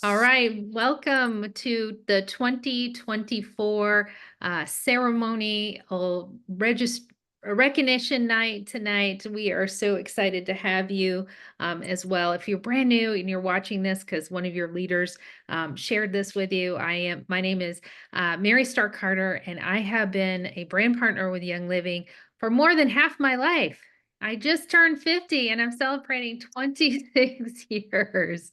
All right, welcome to the 2024 ceremonial recognition night tonight. We are so excited to have you as well. If you're brand new and you're watching this because one of your leaders shared this with you, my name is Mary Stark Carter, and I have been a brand partner with Young Living for more than half my life. I just turned 50 and I'm celebrating 26 years.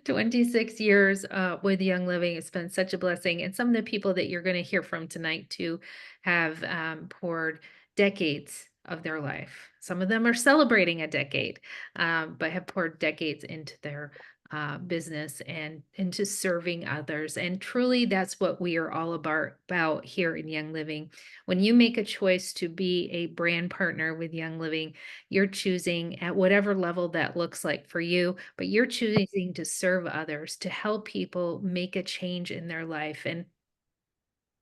26 years with Young Living. It's been such a blessing. And some of the people that you're going to hear from tonight too have poured decades of their life. Some of them are celebrating a decade, but have poured decades into their business and into serving others. And truly, that's what we are all about here in Young Living. When you make a choice to be a brand partner with Young Living, you're choosing at whatever level that looks like for you, but you're choosing to serve others, to help people make a change in their life. And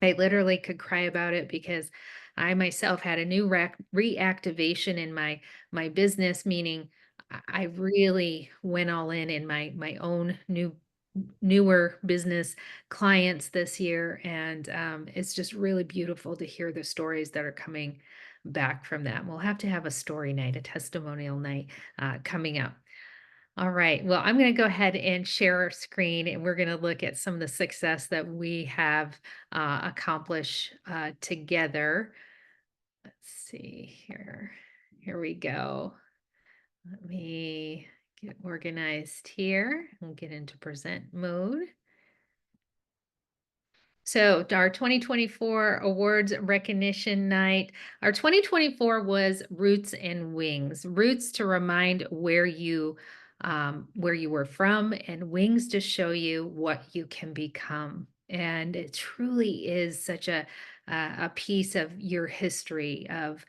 I literally could cry about it because I myself had a new reactivation in my business, meaning I really went all in my own newer business clients this year, and it's just really beautiful to hear the stories that are coming back from that. We'll have to have a story night, a testimonial night coming up. All right. Well, I'm going to go ahead and share our screen, and we're going to look at some of the success that we have accomplished together. Let's see here. Here we go. Let me get organized here and get into present mode. So, our 2024 awards recognition night. Our 2024 was Roots and Wings. Roots to remind where you were from, and wings to show you what you can become. And it truly is such a piece of your history of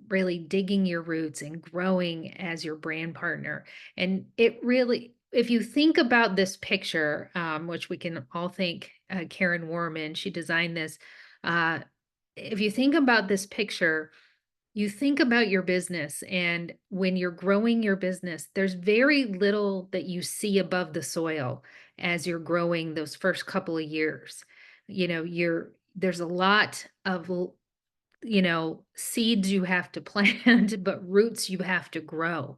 really digging your roots and growing as your brand partner. And it really, if you think about this picture, which we can all think Karen Warman, she designed this. Uh, if you think about this picture, you think about your business, and when you're growing your business, there's very little that you see above the soil as you're growing those first couple of years. There's a lot of seeds you have to plant, but roots you have to grow.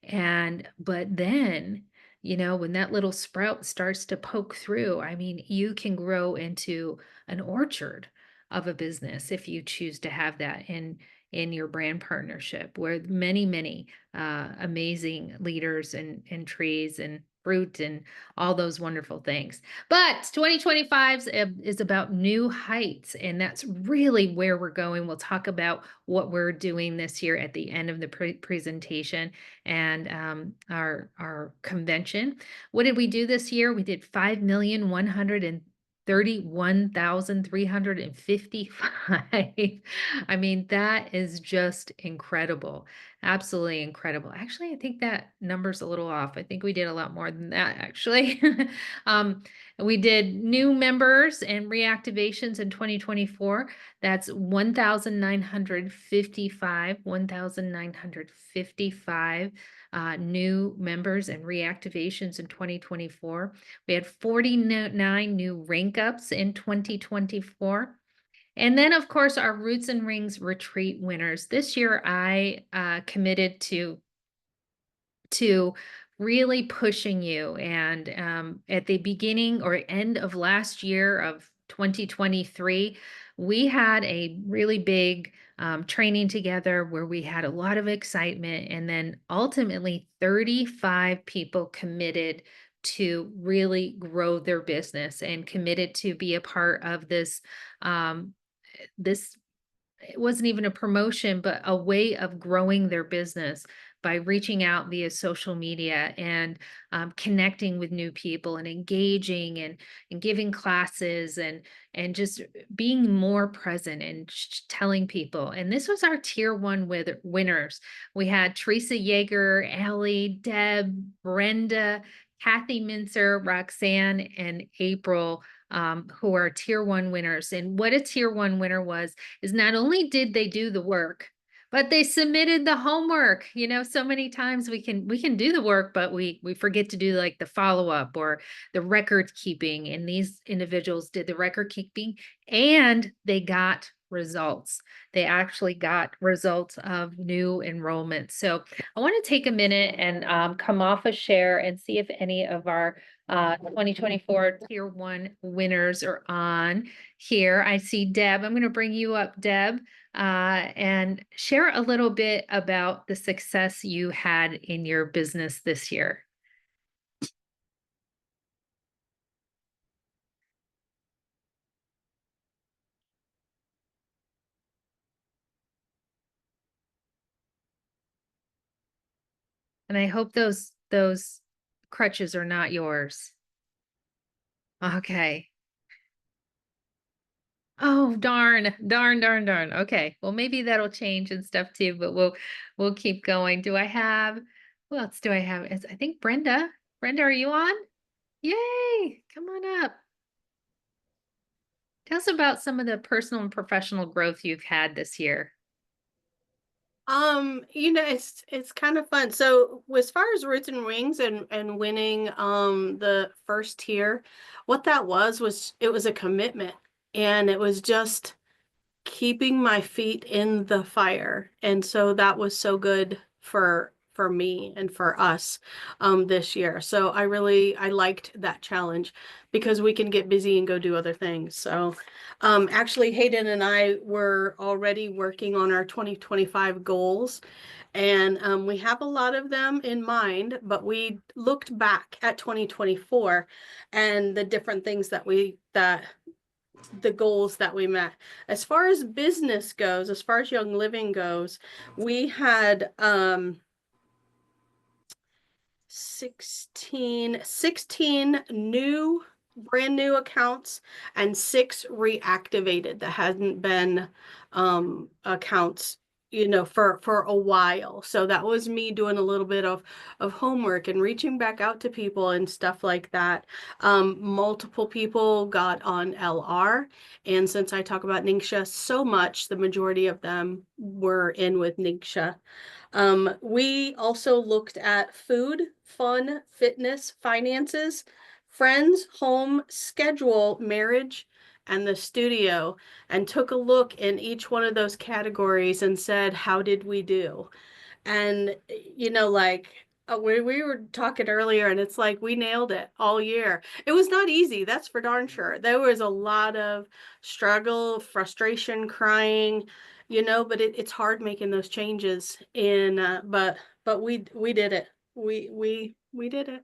But then, when that little sprout starts to poke through, I mean, you can grow into an orchard of a business if you choose to have that in your brand partnership, where many amazing leaders and trees and fruit and all those wonderful things. But 2025 is about new heights, and that's really where we're going. We'll talk about what we're doing this year at the end of the presentation and our convention. What did we do this year? We did 5,131,355. I mean, that is just incredible. Absolutely incredible. Actually, I think that number's a little off. I think we did a lot more than that, actually. um, we did new members and reactivations in 2024. That's 1,955 new members and reactivations in 2024. We had 49 new rank ups in 2024. And then, of course, our Roots and Rings retreat winners. This year, I committed to really pushing you. And at the beginning or end of last year of 2023, we had a really big training together where we had a lot of excitement. And then ultimately, 35 people committed to really grow their business and committed to be a part of this. It wasn't even a promotion, but a way of growing their business by reaching out via social media and connecting with new people and engaging and giving classes and just being more present and telling people. And this was our tier one with winners. We had Teresa Yeager, Allie, Deb, Brenda, Kathy Mincer, Roxanne, and April, who are tier one winners. And what a tier one winner was is not only did they do the work, But they submitted the homework. So many times we can do the work, but we forget to do like the follow-up or the record keeping. And these individuals did the record keeping and they got results. They actually got results of new enrollment. So I want to take a minute and come off a share and see if any of our 2024 Tier 1 winners are on here. I see Deb. I'm going to bring you up, Deb, and share a little bit about the success you had in your business this year. And I hope those crutches are not yours. Okay. Oh, darn, darn, darn, darn. Okay. Well, maybe that'll change and stuff too, but we'll keep going. Who else do I have? I think Brenda. Brenda, are you on? Yay! Come on up. Tell us about some of the personal and professional growth you've had this year. It's kind of fun. So as far as Roots and Wings and winning the first tier, what that was it was a commitment, and it was just keeping my feet in the fire. And so that was so good for me and for us this year. So I liked that challenge because we can get busy and go do other things. So actually Hayden and I were already working on our 2025 goals, and we have a lot of them in mind, but we looked back at 2024 and the different things that the goals that we met. As far as business goes, as far as Young Living goes, we had 16 brand new accounts and 6 reactivated that hadn't been accounts for a while. So that was me doing a little bit of homework and reaching back out to people and stuff like that. Multiple people got on LR, and since I talk about Ningxia so much, the majority of them were in with Ningxia. We also looked at food, fun, fitness, finances, friends, home, schedule, marriage, and the studio, and took a look in each one of those categories and said, how did we do? And, we were talking earlier, and it's like we nailed it all year. It was not easy, that's for darn sure. There was a lot of struggle, frustration, crying, but it's hard making those changes. But we did it. We did it.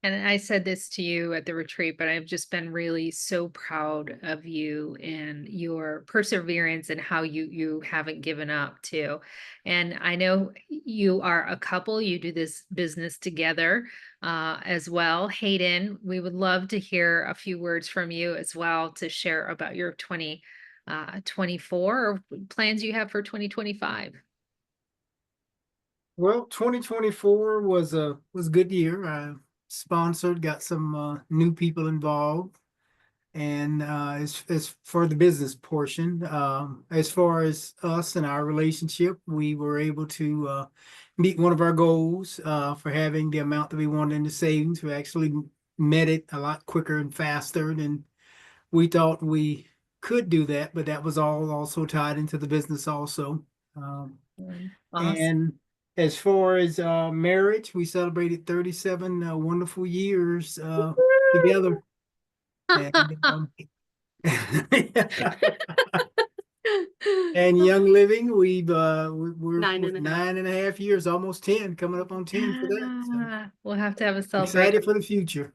And I said this to you at the retreat, but I've just been really so proud of you and your perseverance and how you haven't given up too. And I know you are a couple, you do this business together as well. Hayden, we would love to hear a few words from you as well to share about your 2024 or plans you have for 2025. Well, 2024 was a good year. I sponsored, got some new people involved, and as for the business portion, as far as us and our relationship, we were able to meet one of our goals for having the amount that we wanted in the savings. We actually met it a lot quicker and faster than we thought we could do that, but that was all also tied into the business also. Awesome. And as far as marriage, we celebrated 37 wonderful years together. And and Young Living, we're 9.5 years, almost 10, coming up on 10 for that. So Yeah, we'll have to have a celebration. excited for the future.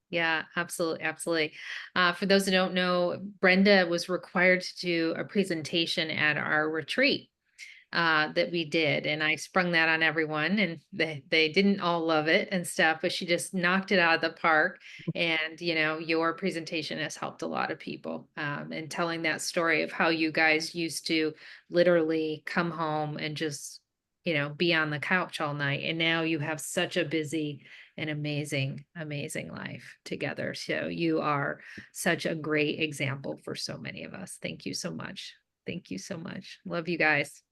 Yeah, absolutely, absolutely. For those who don't know, Brenda was required to do a presentation at our retreat that we did, and I sprung that on everyone, and they didn't all love it and stuff, but she just knocked it out of the park. And your presentation has helped a lot of people, and telling that story of how you guys used to literally come home and just be on the couch all night, and now you have such a busy and amazing, amazing life together. So you are such a great example for so many of us. Thank you so much. Thank you so much. Love you guys.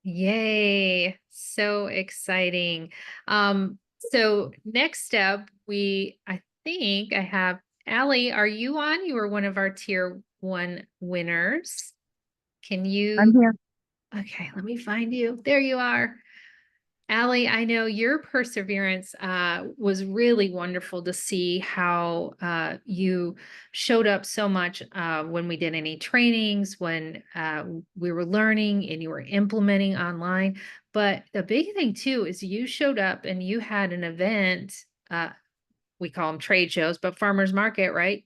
Yay, so exciting. So next up, I think I have Allie, are you on? You were one of our tier 1 winners. Can I'm you, here. okay, let me find you. There you are. Allie, I know your perseverance was really wonderful to see how you showed up so much when we did any trainings, when we were learning and you were implementing online. But the big thing too is you showed up and you had an event. We call them trade shows, but farmers market, right?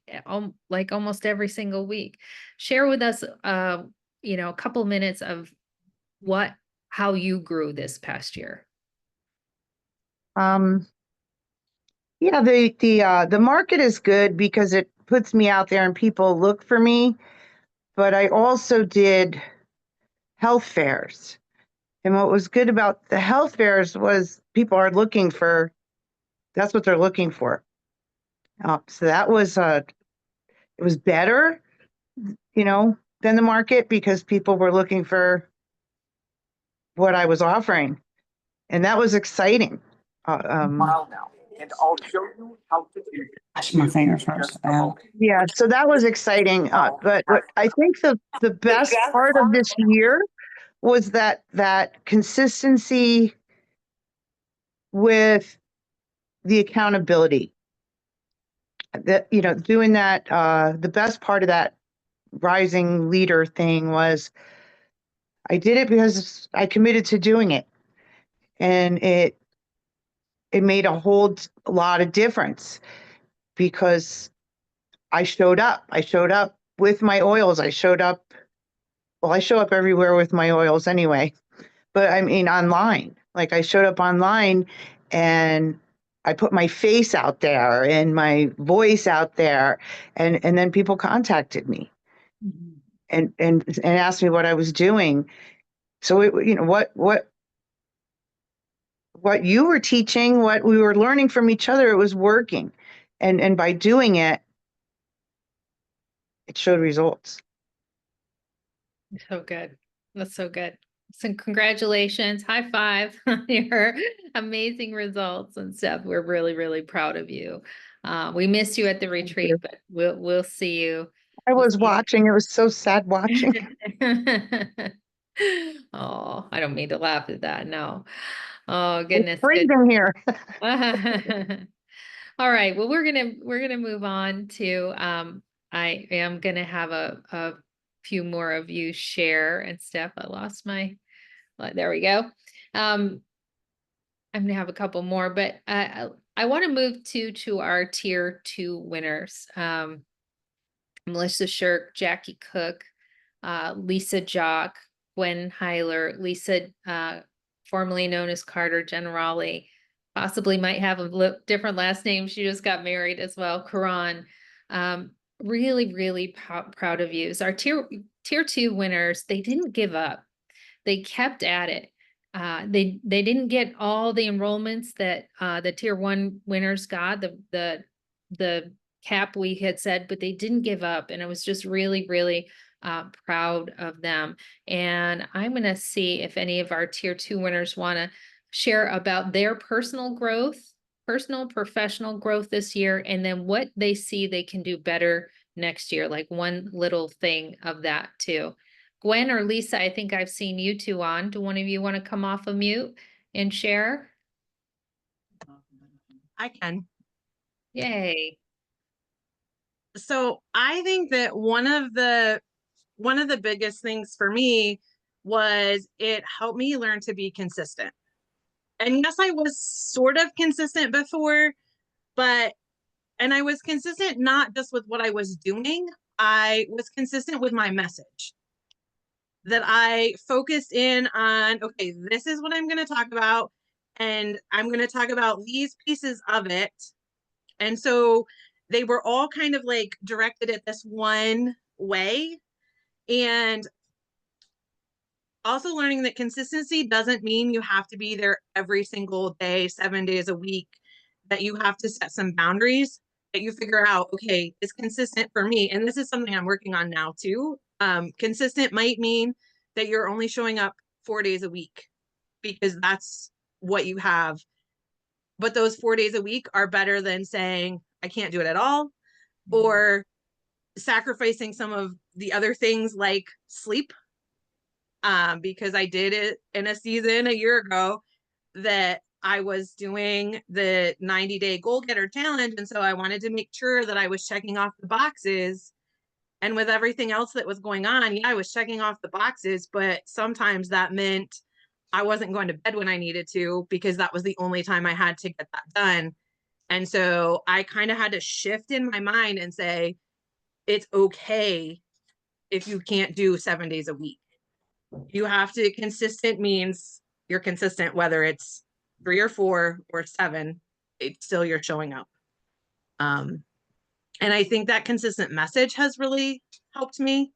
Like almost every single week. Share with us, a couple minutes of how you grew this past year. Um, yeah, the market is good because it puts me out there and people look for me. But I also did health fairs. And what was good about the health fairs was people are looking for, that's what they're looking for. So that was, it was better, than the market because people were looking for what I was offering. And that was exciting. Now, and I'll show you how to do it. Wash my fingers first. Yeah, so that was exciting. But what I think the best part of this year was that consistency with the accountability. That doing that. The best part of that rising leader thing was I did it because I committed to doing it, and it made a whole lot of difference because I showed up. I showed up with my oils. I showed up. Well, I show up everywhere with my oils anyway, but I mean online. Like I showed up online and I put my face out there and my voice out there, and then people contacted me and asked me what I was doing. So what you were teaching, what we were learning from each other, it was working, and by doing it, it showed results. So good. That's so good. So congratulations. High five on your amazing results and stuff. We're really, really proud of you. We miss you at the retreat, you. but we'll see you. I We'll was see you. watching. It was so sad watching. Oh, I don't mean to laugh at that. No. Oh, goodness. It's freezing here. All right. Well, we're gonna move on to I am gonna have a few more of you share and stuff. I lost there we go. I'm gonna have a couple more, but I want to move to our tier 2 winners. Melissa Shirk, Jackie Cook, Lisa Jock, Gwen Heiler, Lisa, formerly known as Carter Generali, possibly might have a different last name. She just got married as well. Karan, really, really proud of you. So our tier 2 winners, they didn't give up. They kept at it. They didn't get all the enrollments that the tier 1 winners got, the cap we had said, but they didn't give up. And I was just really, really proud of them. And I'm going to see if any of our tier 2 winners want to share about their personal growth, personal, professional growth this year, and then what they see they can do better next year, like one little thing of that too. Gwen or Lisa, I think I've seen you two on. Do one of you want to come off of mute and share? I can. Yay. So I think that one of the biggest things for me was it helped me learn to be consistent. And yes, I was sort of consistent before, and I was consistent not just with what I was doing, I was consistent with my message. That I focused in on, okay, this is what I'm going to talk about, and I'm going to talk about these pieces of it. And so they were all kind of like directed at this one way. And also learning that consistency doesn't mean you have to be there every single day, 7 days a week, that you have to set some boundaries, that you figure out, okay, it's consistent for me. And this is something I'm working on now too. Consistent might mean that you're only showing up 4 days a week because that's what you have. But those 4 days a week are better than saying, I can't do it at all, or sacrificing some of the other things like sleep. Because I did it in a season a year ago that I was doing the 90-day goal getter challenge. And so I wanted to make sure that I was checking off the boxes. And with everything else that was going on, yeah, I was checking off the boxes, but sometimes that meant I wasn't going to bed when I needed to because that was the only time I had to get that done. And so I kind of had to shift in my mind and say, it's okay if you can't do 7 days a week. You have to, consistent means you're consistent, whether it's 3 or 4 or 7, it's still you're showing up. And I think that consistent message has really helped me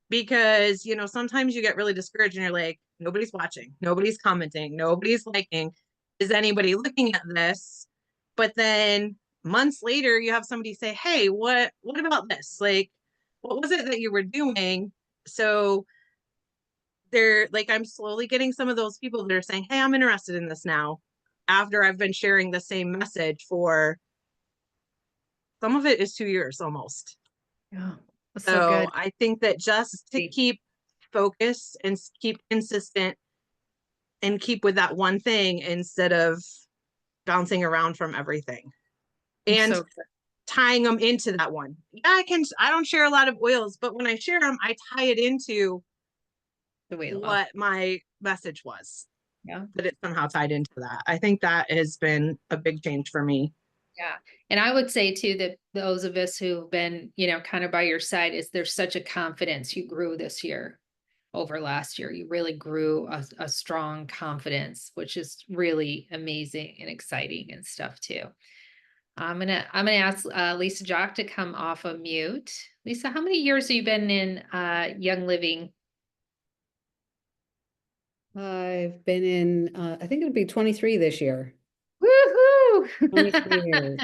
because, you know, sometimes you get really discouraged and you're like, nobody's watching, nobody's commenting, nobody's liking. Is anybody looking at this? But then months later, you have somebody say, hey, what about this? Like, what was it that you were doing? So they're like, I'm slowly getting some of those people that are saying, hey, I'm interested in this now, after I've been sharing the same message for some of it is 2 years almost. Yeah, that's So so good. I think that just to Great. keep focused and keep consistent and keep with that one thing instead of bouncing around from everything and So good. tying them into that one. Yeah, I don't share a lot of oils, but when I share them, I tie it into The weight loss. what my message was. Yeah. That it's somehow tied into that. I think that has been a big change for me. Yeah. And I would say too, that those of us who've been, you know, kind of by your side, is there's such a confidence you grew this year over last year. You really grew a strong confidence, which is really amazing and exciting and stuff too. I'm gonna ask Lisa Jock to come off of mute. Lisa, how many years have you been in Young Living? I've been in, I think it'll be 23 this year. Woohoo! 23 years.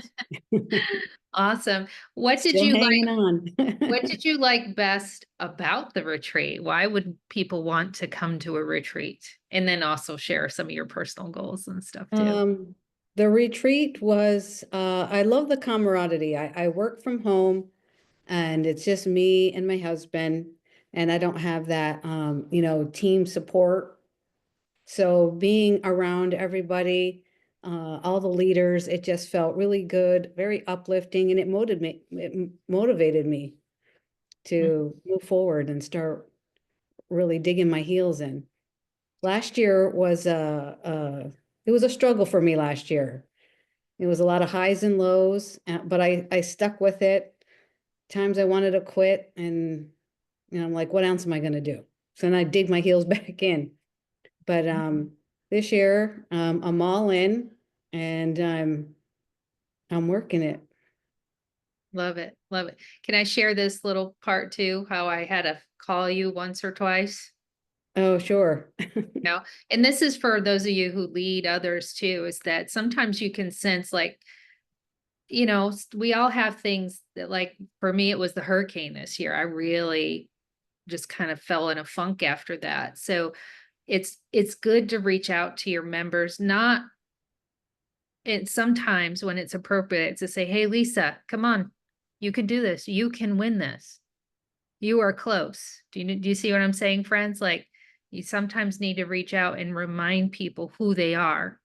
Awesome. What did Still you like? hanging on. What did you like best about the retreat? Why would people want to come to a retreat? And then also share some of your personal goals and stuff too. The retreat was, I love the camaraderie. I work from home and it's just me and my husband, and I don't have that, you know, team support. So being around everybody, all the leaders, it just felt really good, very uplifting, and it motivated me to move forward and start really digging my heels in. Last year was it was a struggle for me last year. It was a lot of highs and lows, but I stuck with it. Times I wanted to quit, and you know, I'm like, what else am I going to do? So then I dig my heels back in. But this year, I'm all in, and I'm working it. Love it. Love it. Can I share this little part too? How I had to call you once or twice? Oh, sure. No. And this is for those of you who lead others too, is that sometimes you can sense like, you know, we all have things that, like, for me, it was the hurricane this year. I really just kind of fell in a funk after that. So it's good to reach out to your members, not, and sometimes when it's appropriate to say, hey, Lisa, come on, you can do this. You can win this. You are close. Do you see what I'm saying, friends? Like, you sometimes need to reach out and remind people who they are,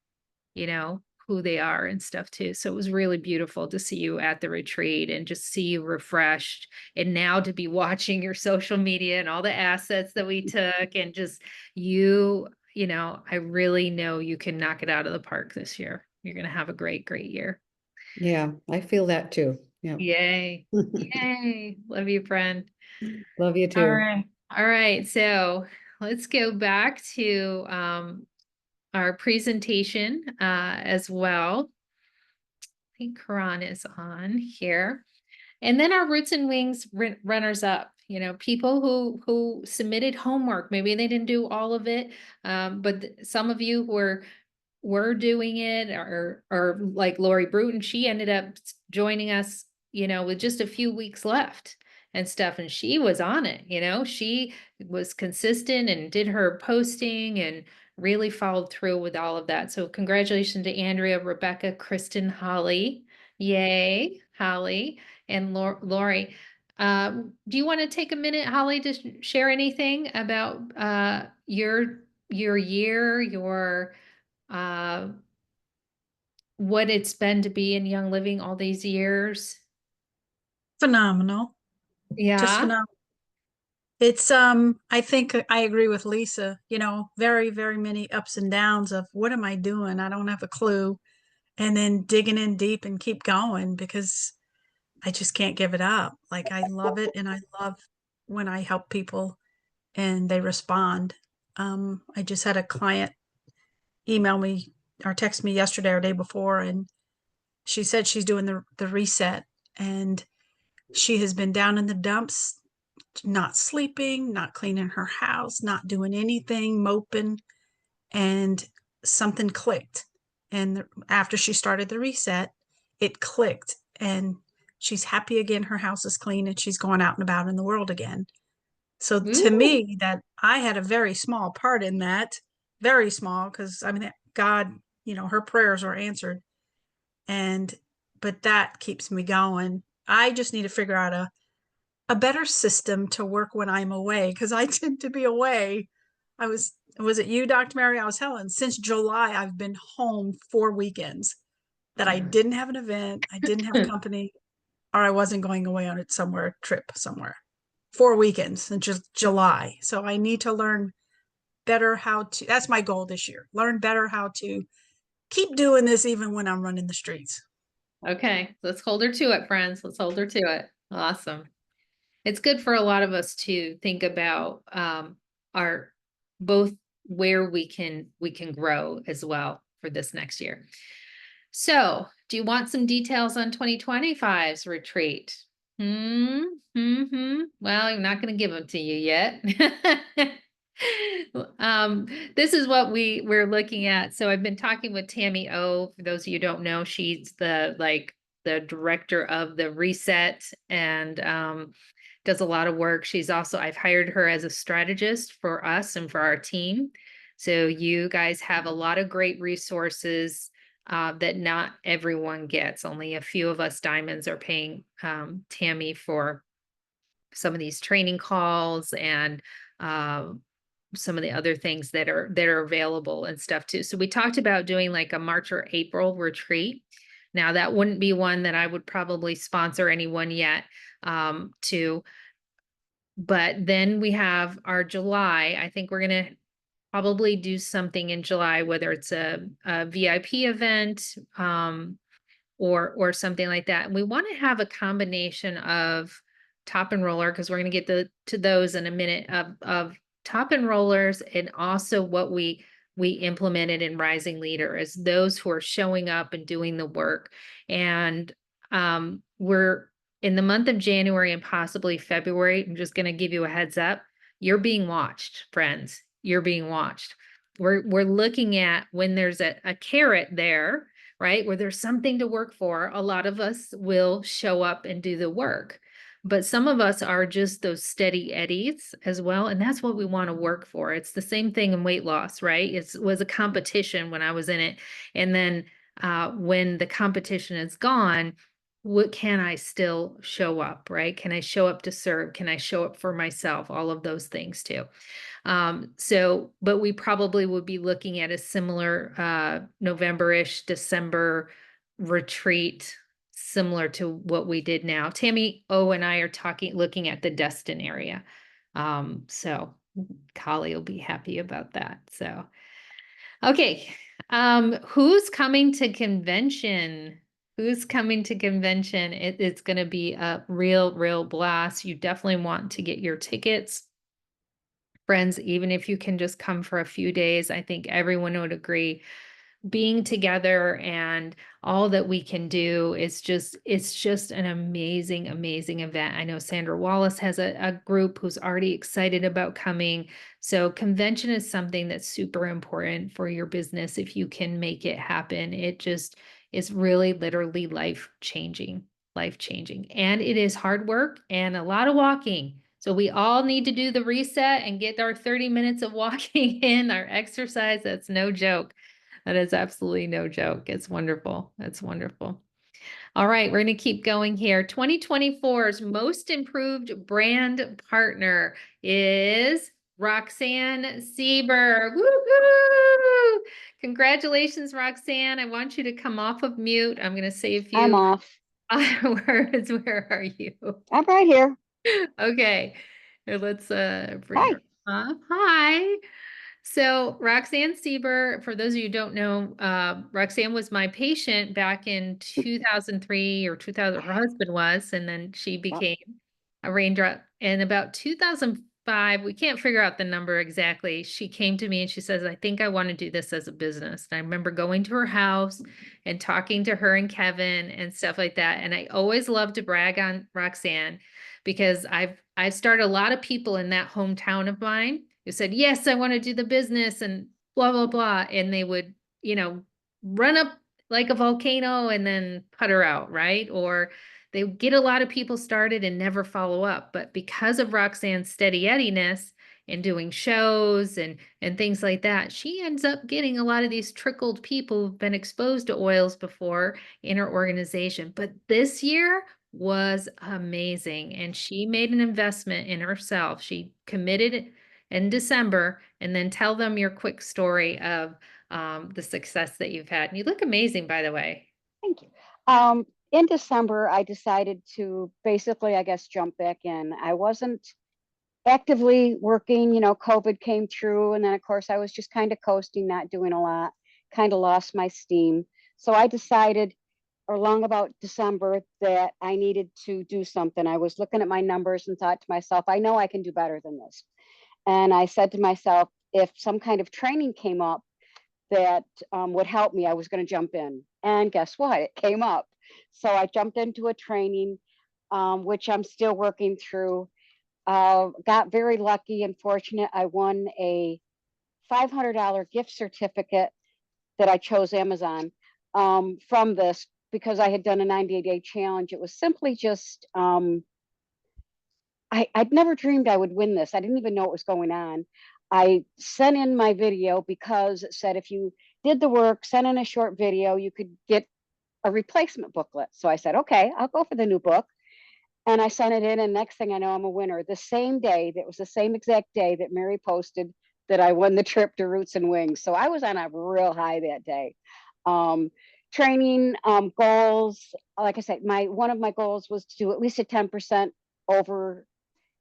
you know, who they are and stuff too. So it was really beautiful to see you at the retreat and just see you refreshed. And now to be watching your social media and all the assets that we took, and just you know, I really know you can knock it out of the park this year. You're going to have a great, great year. Yeah, I feel that too. Yeah. Yay. Yay. Love you, friend. Love you too. All right. All right. So let's go back to our presentation as well. I think Karan is on here. And then our Roots and Wings runners up, you know, people who submitted homework. Maybe they didn't do all of it, but some of you were doing it, or like Lori Bruton, she ended up joining us, you know, with just a few weeks left. and stuff. And she was on it, she was consistent and did her posting and really followed through with all of that. So congratulations to Andrea, Rebecca, Kristen, Holly. Yay, Holly and Lori. Do you want to take a minute, Holly, to share anything about your year, your what it's been to be in Young Living all these years? Phenomenal. Just Yeah. phenomenal. It's I think I agree with Lisa, very, very many ups and downs of what am I doing? I don't have a clue. And then digging in deep and keep going because I just can't give it up. Like I love it and I love when I help people and they respond. I just had a client email me or text me yesterday or day before, and she said she's doing the reset, and she has been down in the dumps, not sleeping, not cleaning her house, not doing anything, moping, and something clicked. And after she started the reset, it clicked, and she's happy again. Her house is clean, and she's going out and about in the world again. So to Ooh. me, that I had a very small part in that, very small, because I mean, God, her prayers were answered. But that keeps me going. I just need to figure out a better system to work when I'm away, because I tend to be away. Was it you, Dr. Mary? I was telling, since July, I've been home 4 weekends that I didn't have an event, I didn't have company, or I wasn't going away on a trip somewhere. 4 weekends in just July. So I need to learn better that's my goal this year, learn better how to keep doing this even when I'm running the streets. Okay, let's hold her to it, friends. Let's hold her to it. Awesome. It's good for a lot of us to think about our both where we can grow as well for this next year. So, do you want some details on 2025's retreat? Well, I'm not going to give them to you yet. This is what we're looking at. So I've been talking with Tammy O. For those of you who don't know, she's the director of the reset and does a lot of work. I've hired her as a strategist for us and for our team. So you guys have a lot of great resources that not everyone gets. Only a few of us diamonds are paying Tammy for some of these training calls and some of the other things that are available and stuff too. So we talked about doing like a March or April retreat. Now that wouldn't be one that I would probably sponsor anyone yet but then we have our July. I think we're going to probably do something in July, whether it's a VIP event or something like that. And we want to have a combination of top and roller, because we're going to get to those in a minute, of top and rollers, and also what we implemented in Rising Leader is those who are showing up and doing the work. And we're in the month of January and possibly February. I'm just going to give you a heads up. You're being watched, friends. You're being watched. We're looking at when there's a carrot there, right? Where there's something to work for. A lot of us will show up and do the work, but some of us are just those steady eddies as well. And that's what we want to work for. It's the same thing in weight loss, right? It was a competition when I was in it. And then when the competition is gone, what can I still show up, right? Can I show up to serve? Can I show up for myself? All of those things too. But we probably would be looking at a similar November-ish, December retreat, similar to what we did now. Tammy O and I are looking at the Destin area. So Kali will be happy about that. So, okay. Who's coming to convention? Who's coming to convention? It's going to be a real blast. You definitely want to get your tickets. Friends, even if you can just come for a few days, I think everyone would agree being together and all that we can do is it's just an amazing event. I know Sandra Wallace has a group who's already excited about coming. So convention is something that's super important for your business. If you can make it happen, it just is really literally life changing life-changing. And it is hard work and a lot of walking. So we all need to do the reset and get our 30 minutes of walking in, our exercise. That's no joke. That is absolutely no joke. It's wonderful. It's wonderful. All right, we're going to keep going here. 2024's most improved brand partner is Roxanne Sieber. Woohoo! Congratulations, Roxanne. I want you to come off of mute. I'm going to say a few I'm off. words. Where are you? I'm right here. Okay. Here, let's bring Hi. her up. Hi. So Roxanne Sieber, for those of you who don't know, Roxanne was my patient back in 2003 or 2000, her husband was, and then she became a raindrop. And about 2005, we can't figure out the number exactly. She came to me and she says, I think I want to do this as a business. And I remember going to her house and talking to her and Kevin and stuff like that. And I always love to brag on Roxanne because I've started a lot of people in that hometown of mine who said, yes, I want to do the business and blah, blah, blah. And they would, run up like a volcano and then putter out, right? Or they get a lot of people started and never follow up. But because of Roxanne's steady Eddiness and doing shows and things like that, she ends up getting a lot of these trickled people who've been exposed to oils before in her organization. But this year was amazing. And she made an investment in herself. She committed in December, and then tell them your quick story of the success that you've had. And you look amazing, by the way. Thank you. In December, I decided to basically, I guess, jump back in. I wasn't actively working, COVID came through. And then, of course, I was just kind of coasting, not doing a lot, kind of lost my steam. So I decided along about December that I needed to do something. I was looking at my numbers and thought to myself, I know I can do better than this. And I said to myself, if some kind of training came up that would help me, I was going to jump in. And guess what? It came up. So I jumped into a training, which I'm still working through. Got very lucky and fortunate. I won a $500 gift certificate that I chose Amazon from this because I had done a 98-day challenge. It was simply just, I'd never dreamed I would win this. I didn't even know what was going on. I sent in my video because it said if you did the work, sent in a short video, you could get a replacement booklet. So I said, okay, I'll go for the new book. And I sent it in, and next thing I know, I'm a winner. The same day, that was the same exact day that Mary posted that I won the trip to Roots and Wings. So I was on a real high that day. Training goals, like I said, one of my goals was to do at least a 10% over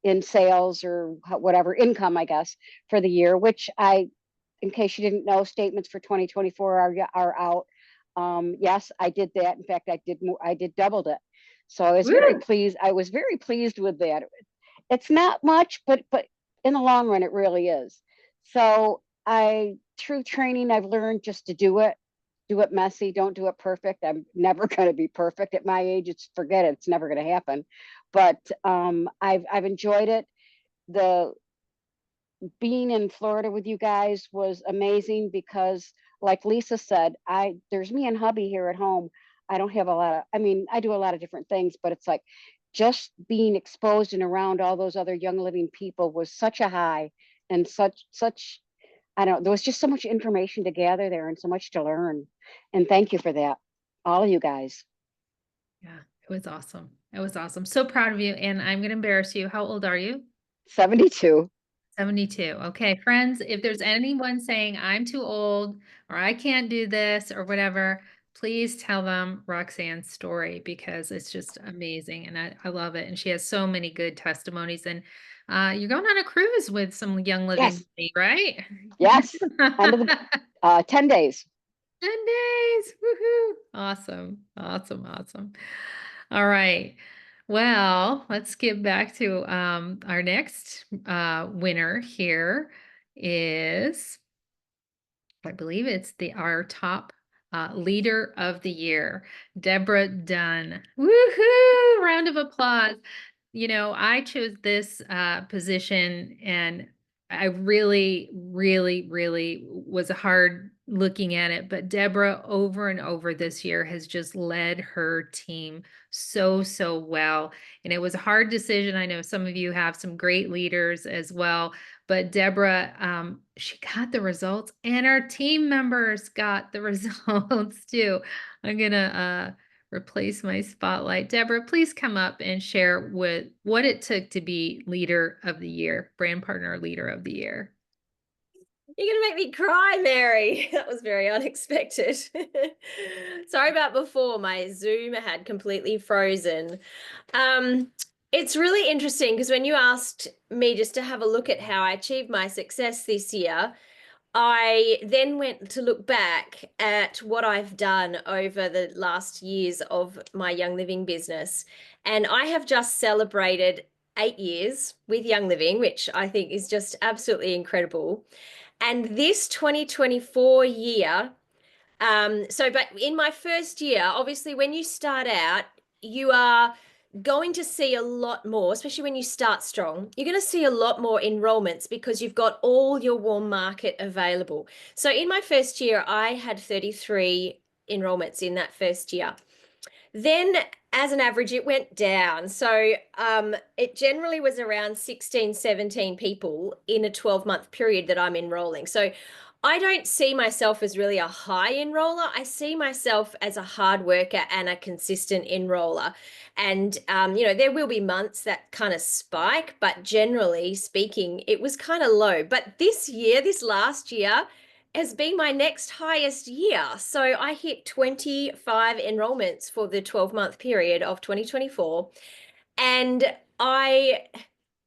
in sales or whatever income, I guess, for the year, which in case you didn't know, statements for 2024 are out. Yes, I did that. In fact, I did doubled it. So I was very pleased. I was very pleased with that. It's not much, but in the long run, it really is. So through training, I've learned just to do it messy, don't do it perfect. I'm never going to be perfect at my age. Forget it. It's never going to happen. But I've enjoyed it. Being in Florida with you guys was amazing because, like Lisa said, there's me and hubby here at home. I don't have I do a lot of different things, but it's like just being exposed and around all those other young living people was such a high and such, I don't know, there was just so much information to gather there and so much to learn. And thank you for that, all of you guys. Yeah, it was awesome. It was awesome. So proud of you. And I'm going to embarrass you. How old are you? 72. 72. Okay, friends, if there's anyone saying I'm too old or I can't do this or whatever, please tell them Roxanne's story because it's just amazing. And I love it. And she has so many good testimonies. And you're going on a cruise with some Young Living, Yes. Lady, right? Yes. End of the 10 days. 10 days. Woohoo. Awesome. Awesome. Awesome. All right. Well, let's get back to our next winner here is, I believe it's our top leader of the year, Deborah Dunn. Woohoo! Round of applause. I chose this position and I really, really, really was a hard looking at it, but Deborah over and over this year has just led her team so well. And it was a hard decision. I know some of you have some great leaders as well, but Deborah, she got the results and our team members got the results too. I'm gonna replace my spotlight. Deborah, please come up and share what it took to be leader of the year, brand partner leader of the year. You're gonna make me cry, Mary. That was very unexpected. Sorry about before. My Zoom had completely frozen. It's really interesting because when you asked me just to have a look at how I achieved my success this year, I then went to look back at what I've done over the last years of my Young Living business. And I have just celebrated 8 years with Young Living, which I think is just absolutely incredible. And this 2024 year, but in my first year, obviously when you start out, you are going to see a lot more, especially when you start strong. You're going to see a lot more enrollments because you've got all your warm market available. So in my first year, I had 33 enrollments in that first year. Then as an average, it went down. So it generally was around 16, 17 people in a 12-month period that I'm enrolling. So I don't see myself as really a high enroller. I see myself as a hard worker and a consistent enroller. And, there will be months that kind of spike, but generally speaking, it was kind of low. But this last year, has been my next highest year. So I hit 25 enrollments for the 12-month period of 2024. And I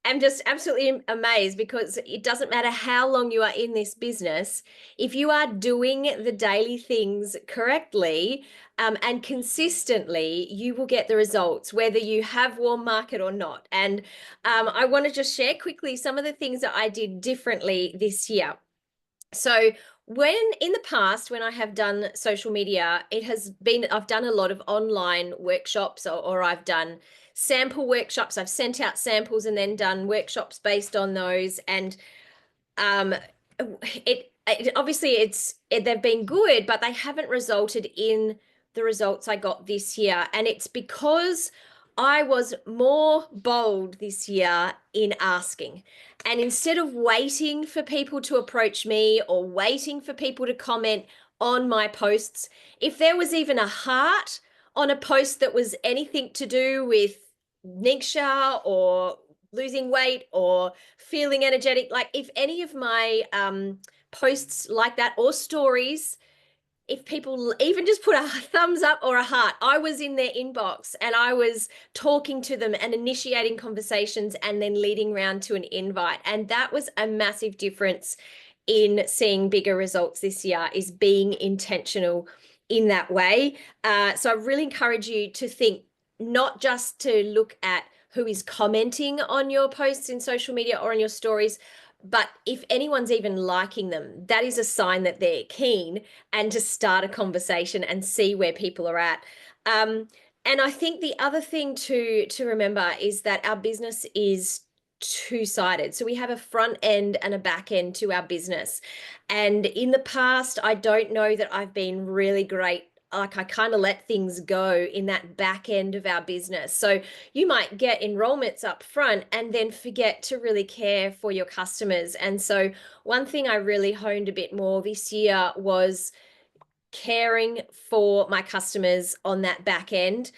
am just absolutely amazed because it doesn't matter how long you are in this business, if you are doing the daily things correctly and consistently, you will get the results, whether you have warm market or not. And I want to just share quickly some of the things that I did differently this year. So when in the past, when I have done social media, I've done a lot of online workshops or I've done sample workshops. I've sent out samples and then done workshops based on those. And obviously they've been good, but they haven't resulted in the results I got this year. And it's because I was more bold this year in asking. And instead of waiting for people to approach me or waiting for people to comment on my posts, if there was even a heart on a post that was anything to do with Ningxia or losing weight or feeling energetic, like if any of my posts like that or stories, if people even just put a thumbs up or a heart, I was in their inbox and I was talking to them and initiating conversations and then leading round to an invite. And that was a massive difference in seeing bigger results this year, is being intentional in that way. So I really encourage you to think, not just to look at who is commenting on your posts in social media or on your stories, but if anyone's even liking them, that is a sign that they're keen, and to start a conversation and see where people are at. And I think the other thing to remember is that our business is two-sided. So we have a front end and a back end to our business. And in the past, I don't know that I've been really great. Like I kind of let things go in that back end of our business. So you might get enrollments up front and then forget to really care for your customers. And so one thing I really honed a bit more this year was caring for my customers on that back end,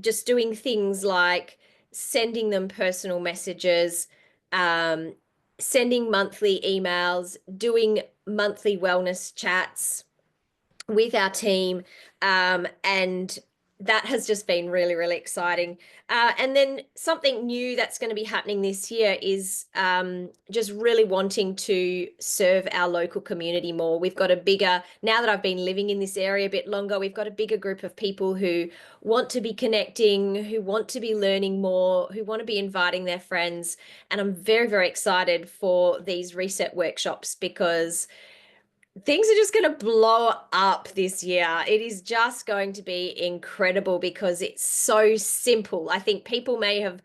just doing things like sending them personal messages, sending monthly emails, doing monthly wellness chats with our team, and that has just been really, really exciting. And then something new that's going to be happening this year is just really wanting to serve our local community more. We've got now that I've been living in this area a bit longer, we've got a bigger group of people who want to be connecting, who want to be learning more, who want to be inviting their friends. And I'm very, very excited for these reset workshops because things are just going to blow up this year. It is just going to be incredible because it's so simple. I think people may have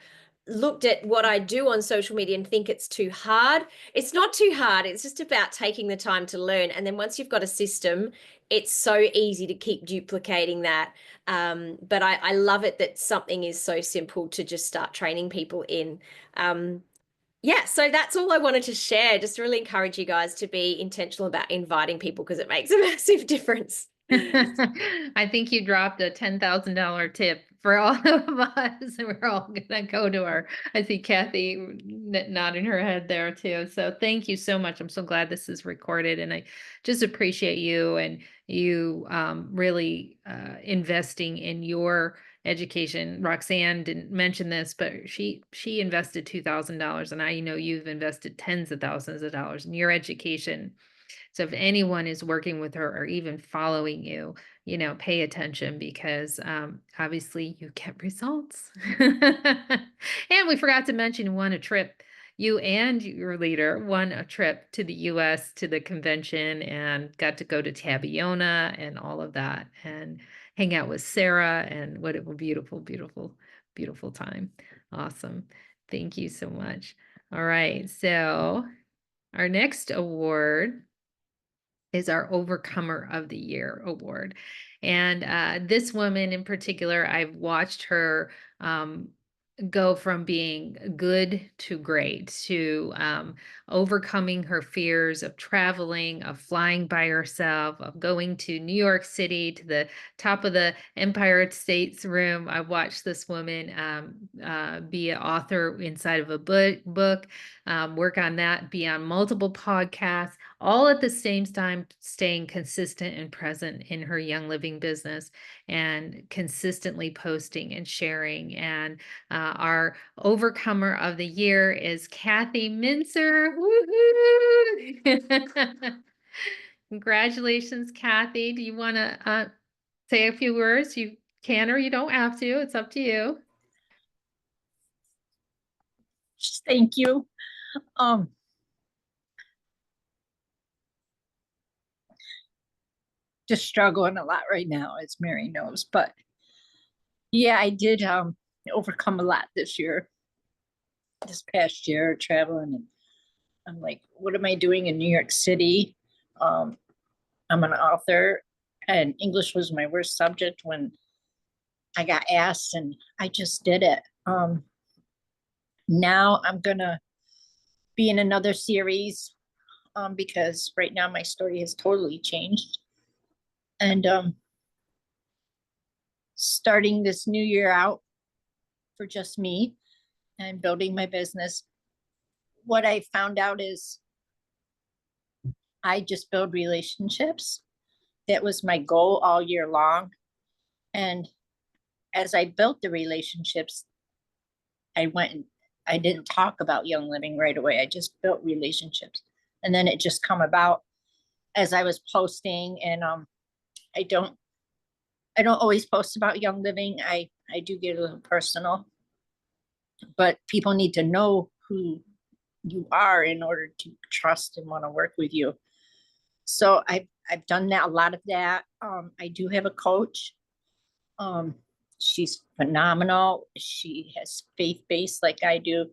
looked at what I do on social media and think it's too hard. It's not too hard. It's just about taking the time to learn. And then once you've got a system, it's so easy to keep duplicating that. But I love it that something is so simple to just start training people in. Yeah, so that's all I wanted to share. Just really encourage you guys to be intentional about inviting people because it makes a massive difference. I think you dropped a $10,000 tip for all of us. And we're all gonna go to our, I see Kathy nodding her head there too. So thank you so much. I'm so glad this is recorded, and I just appreciate you and you really investing in your education. Roxanne didn't mention this, but she invested $2,000, and I know you've invested tens of thousands of dollars in your education. So if anyone is working with her or even following you, pay attention because obviously you get results. And we forgot to mention you won a trip. You and your leader won a trip to the US to the convention and got to go to Tabiona and all of that and hang out with Sarah, and what a beautiful, beautiful, beautiful time. Awesome. Thank you so much. All right. So our next award is our Overcomer of the Year award. And this woman in particular, I've watched her go from being good to great to overcoming her fears of traveling, of flying by herself, of going to New York City to the top of the Empire State's Room. I watched this woman be an author inside of a book, work on that, be on multiple podcasts, all at the same time staying consistent and present in her Young Living business and consistently posting and sharing. And our Overcomer of the Year is Kathy Mincer. Woohoo! Congratulations, Kathy. Do you want to say a few words? You can or you don't have to. It's up to you. Thank you. Just struggling a lot right now, as Mary knows, but yeah, I did overcome a lot this past year, traveling, and I'm like, what am I doing in New York City? I'm an author, and English was my worst subject when I got asked, and I just did it. Now I'm gonna be in another series because right now my story has totally changed. And starting this new year out for just me and building my business, what I found out is I just build relationships. That was my goal all year long. And as I built the relationships, I didn't talk about Young Living right away. I just built relationships. And then it just come about as I was posting. And I don't always post about Young Living. I do get a little personal, but people need to know who you are in order to trust and want to work with you. So I've done that, a lot of that. I do have a coach. She's phenomenal. She has faith-based like I do.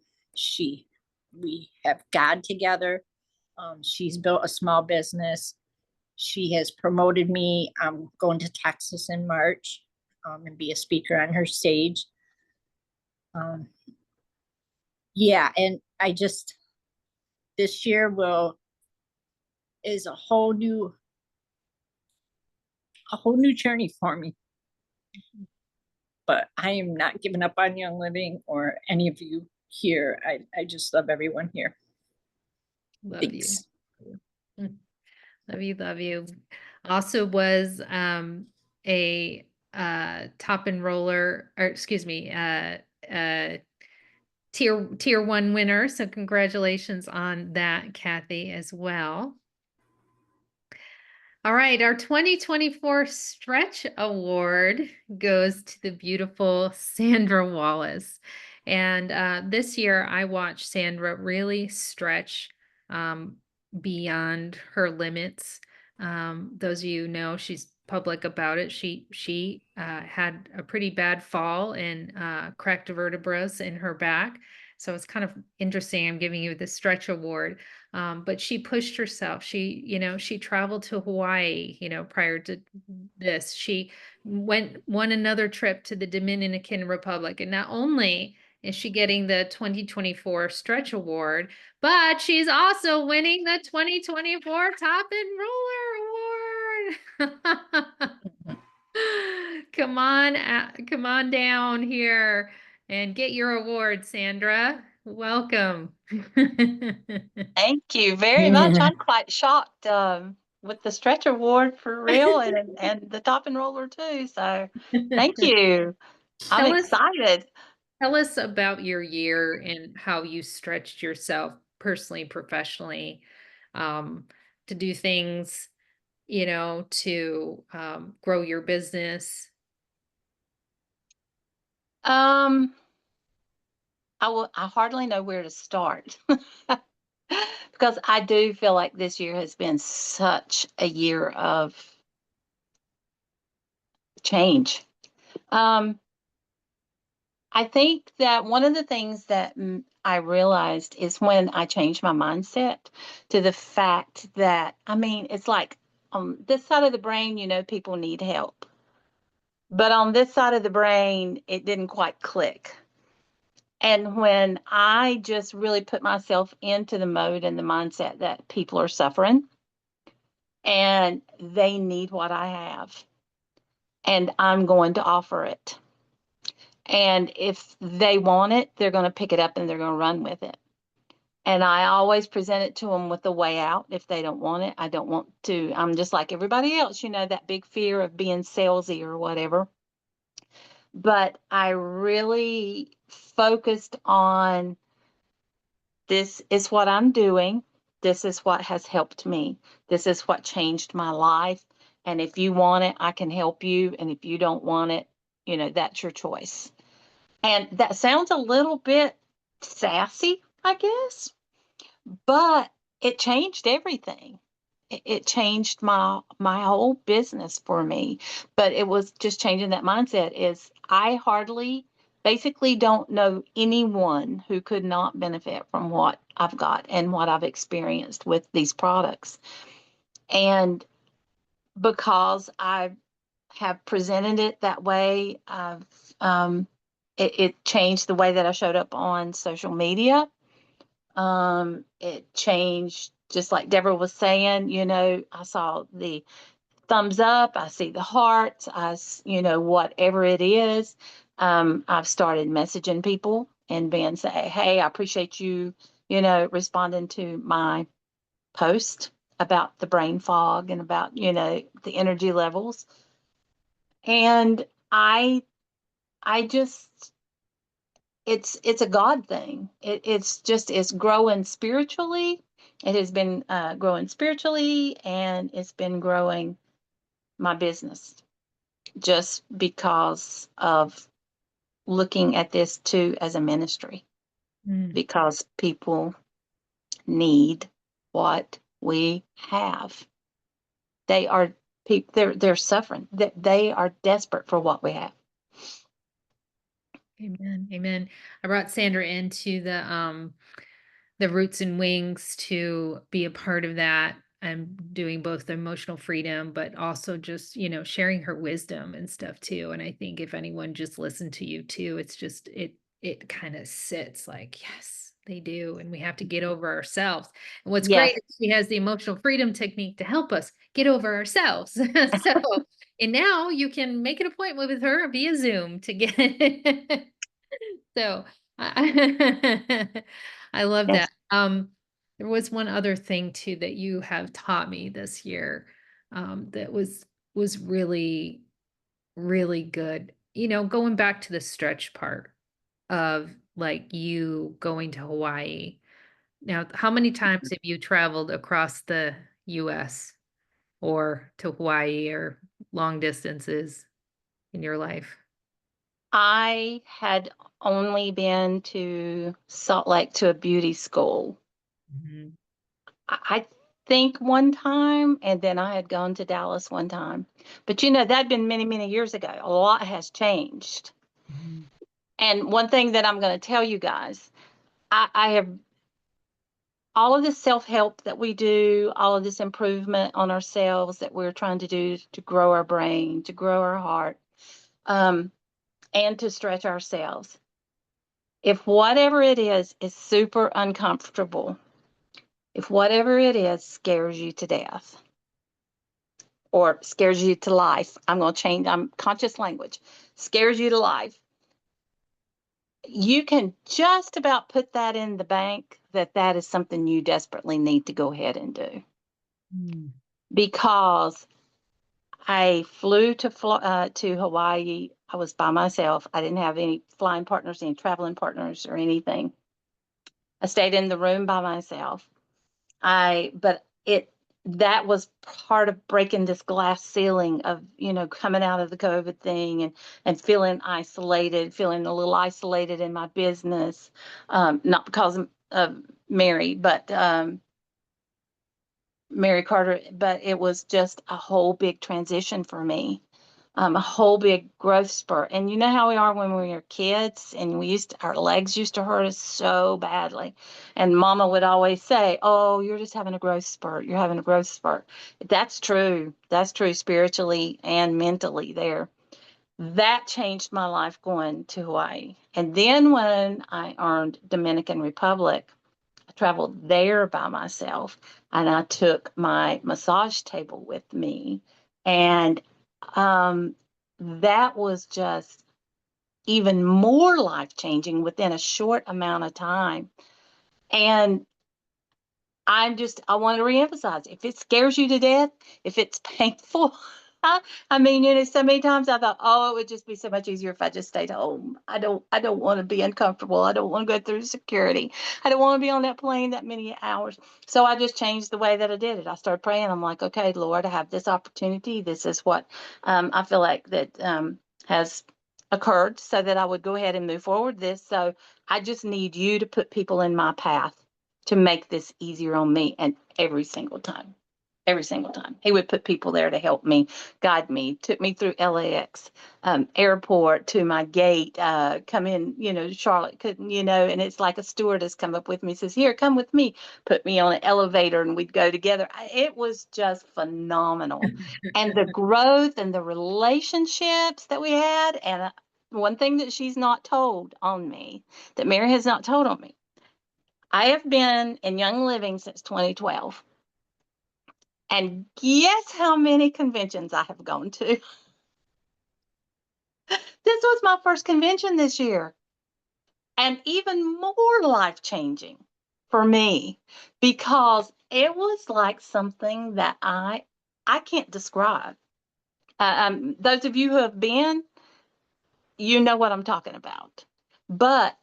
We have God together. She's built a small business. She has promoted me. I'm going to Texas in March and be a speaker on her stage. Yeah, and this year is a whole new journey for me. But I am not giving up on Young Living or any of you here. I just love everyone here. Love Thanks. you. Love you, love you. Also was a top enroller, or excuse me, tier 1 winner. So congratulations on that, Kathy, as well. All right, our 2024 Stretch Award goes to the beautiful Sandra Wallace. And this year I watched Sandra really stretch beyond her limits. Those of you know, she's public about it. She had a pretty bad fall and cracked vertebrae in her back. So it's kind of interesting. I'm giving you the stretch award. But she pushed herself. She traveled to Hawaii, prior to this. She won another trip to the Dominican Republic. And not only is she getting the 2024 Stretch Award, but she's also winning the 2024 Top and Roller Award. Come on down here and get your award, Sandra. Welcome. Thank you very much. I'm quite shocked with the Stretch Award for real and the Top and Roller too. So thank you. I'm Tell us- excited. Tell us about your year and how you stretched yourself personally, professionally, to do things, to grow your business. I hardly know where to start because I do feel like this year has been such a year of change. I think that one of the things that I realized is when I changed my mindset to the fact that, it's like on this side of the brain, people need help. But on this side of the brain, it didn't quite click. And when I just really put myself into the mode and the mindset that people are suffering and they need what I have, and I'm going to offer it. And if they want it, they're going to pick it up and they're going to run with it. And I always present it to them with the way out. If they don't want it, I don't want to. I'm just like everybody else, that big fear of being salesy or whatever. But I really focused on this is what I'm doing. This is what has helped me. This is what changed my life. And if you want it, I can help you. And if you don't want it, that's your choice. And that sounds a little bit sassy, I guess, but it changed everything. It changed my whole business for me. But it was just changing that mindset. Is I basically don't know anyone who could not benefit from what I've got and what I've experienced with these products. And because I have presented it that way, it changed the way that I showed up on social media. It changed, just like Deborah was saying, I saw the thumbs up, I see the hearts, whatever it is. I've started messaging people and say, hey, I appreciate you, responding to my post about the brain fog and about, the energy levels. And I just, it's a God thing. It's growing spiritually. It has been growing spiritually, and it's been growing my business just because of looking at this too as a ministry, because people need what we have. They're suffering. They are desperate for what we have. Amen. Amen. I brought Sandra into the Roots and Wings to be a part of that. I'm doing both the emotional freedom, but also just, sharing her wisdom and stuff too. And I think if anyone just listened to you too, it's just, it kind of sits like, yes, they do. And we have to get over ourselves. And what's Yes. great is she has the emotional freedom technique to help us get over ourselves. So, and now you can make an appointment with her via Zoom to get it. So I love Yes. that. There was one other thing too that you have taught me this year, that was really, really good. Going back to the stretch part of like you going to Hawaii. Now, how many times have you traveled across the US or to Hawaii or long distances in your life? I had only been to Salt Lake to a beauty school. Mhm. I think one time, and then I had gone to Dallas one time. But you know, that'd been many, many years ago. A lot has changed. And one thing that I'm going to tell you guys, I have all of this self-help that we do, all of this improvement on ourselves that we're trying to do to grow our brain, to grow our heart, and to stretch ourselves. If whatever it is super uncomfortable, if whatever it is scares you to death or scares you to life, I'm going to change, I'm conscious language, scares you to life, you can just about put that in the bank that that is something you desperately need to go ahead and do. Because I flew to Hawaii. I was by myself. I didn't have any flying partners, any traveling partners or anything. I stayed in the room by myself. That was part of breaking this glass ceiling of, you know, coming out of the COVID thing and feeling isolated, feeling a little isolated in my business. Not because of Mary, but Mary Carter, but it was just a whole big transition for me. A whole big growth spurt. And you know how we are when we were kids and our legs used to hurt us so badly. And mama would always say, oh, you're just having a growth spurt. You're having a growth spurt. That's true. That's true spiritually and mentally there. That changed my life going to Hawaii. And then when I earned Dominican Republic, I traveled there by myself and I took my massage table with me. And that was just even more life-changing within a short amount of time. And I want to reemphasize, if it scares you to death, if it's painful, I mean, you know, so many times I thought, oh, it would just be so much easier if I just stayed home. I don't want to be uncomfortable. I don't want to go through security. I don't want to be on that plane that many hours. So I just changed the way that I did it. I started praying. I'm like, okay, Lord, I have this opportunity. This is what I feel like that has occurred so that I would go ahead and move forward this. So I just need you to put people in my path to make this easier on me. And every single time he would put people there to help me, guide me, took me through LAX airport to my gate, come in, you know, Charlotte couldn't, you know, and it's like a stewardess come up with me, says, here, come with me, put me on an elevator and we'd go together. It was just phenomenal. And the growth and the relationships that we had. And one thing that she's not told on me, that Mary has not told on me, I have been in Young Living since 2012. And guess how many conventions I have gone to? This was my first convention this year. And even more life-changing for me because it was like something that I can't describe. Those of you who have been, you know what I'm talking about. But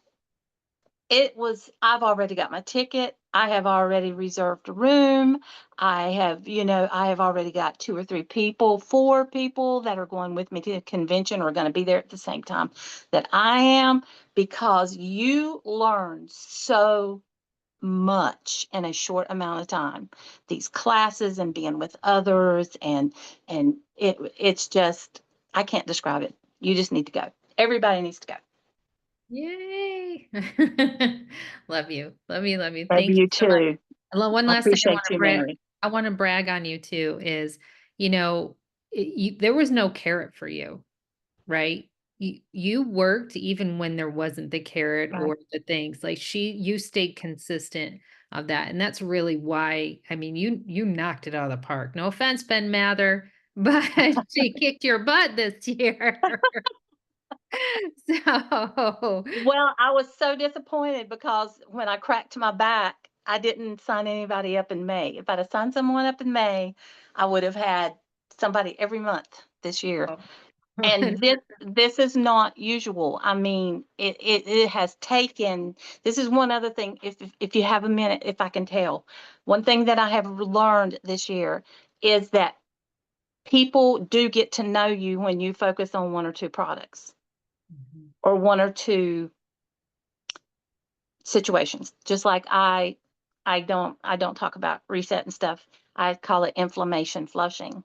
I've already got my ticket. I have already reserved a room. I have already got 2 or 3 people, 4 people that are going with me to the convention or going to be there at the same time that I am, because you learn so much in a short amount of time. These classes and being with others and it's just, I can't describe it. You just need to go. Everybody needs to go. Yay. Love you. Love you. Love Thank you you so much. too. One I last thing appreciate you, Mary. I want to brag on you too is, you know, there was no carrot for you, right? You worked even when there wasn't the carrot Right. or the things like you stayed consistent of that. And that's really why, I mean, you knocked it out of the park. No offense, Ben Mather, but she kicked your butt this year. So, Well, I was so disappointed because when I cracked my back, I didn't sign anybody up in May. If I'd have signed someone up in May, I would have had somebody every month this year. oh. And this is not usual. I mean, it has taken, this is one other thing, if you have a minute, if I can tell. One thing that I have learned this year is that people do get to know you when you focus on 1 or 2 products. Or 1 or 2 situations. Just like I I don't talk about reset and stuff. I call it inflammation flushing.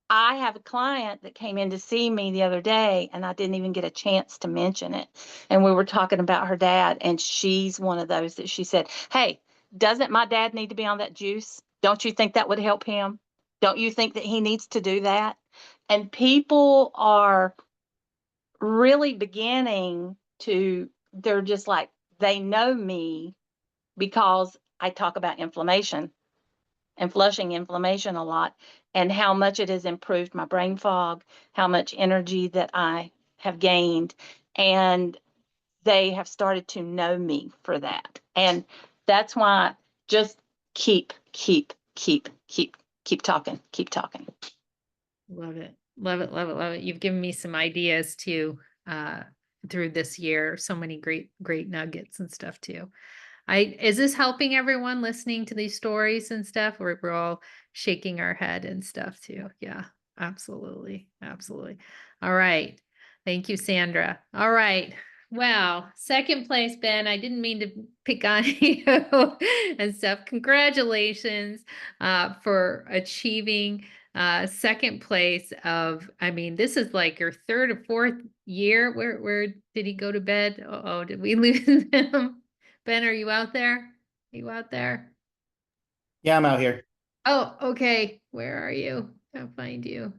I have a client that came in to see me the other day, and I didn't even get a chance to mention it. And we were talking about her dad, and she's one of those that she said, "Hey, doesn't my dad need to be on that juice? Don't you think that would help him? Don't you think that he needs to do that?" And people are really beginning to, they're just like, they know me because I talk about inflammation and flushing inflammation a lot, and how much it has improved my brain fog, how much energy that I have gained. And they have started to know me for that. And that's why just keep talking, keep talking. Love it. Love it. Love it. Love it. You've given me some ideas too, through this year. So many great nuggets and stuff too. Is this helping everyone listening to these stories and stuff? Or we're all shaking our head and stuff too. Yeah, absolutely. Absolutely. All right. Thank you, Sandra. All right. Well, second place, Ben. I didn't mean to pick on you and stuff. Congratulations for achieving second place of, I mean, this is like your third or fourth year. Where did he go to bed? Oh, did we lose him? Ben, are you out there? Are you out there? Yeah, I'm out here. Oh, okay. Where are you? I'll find you.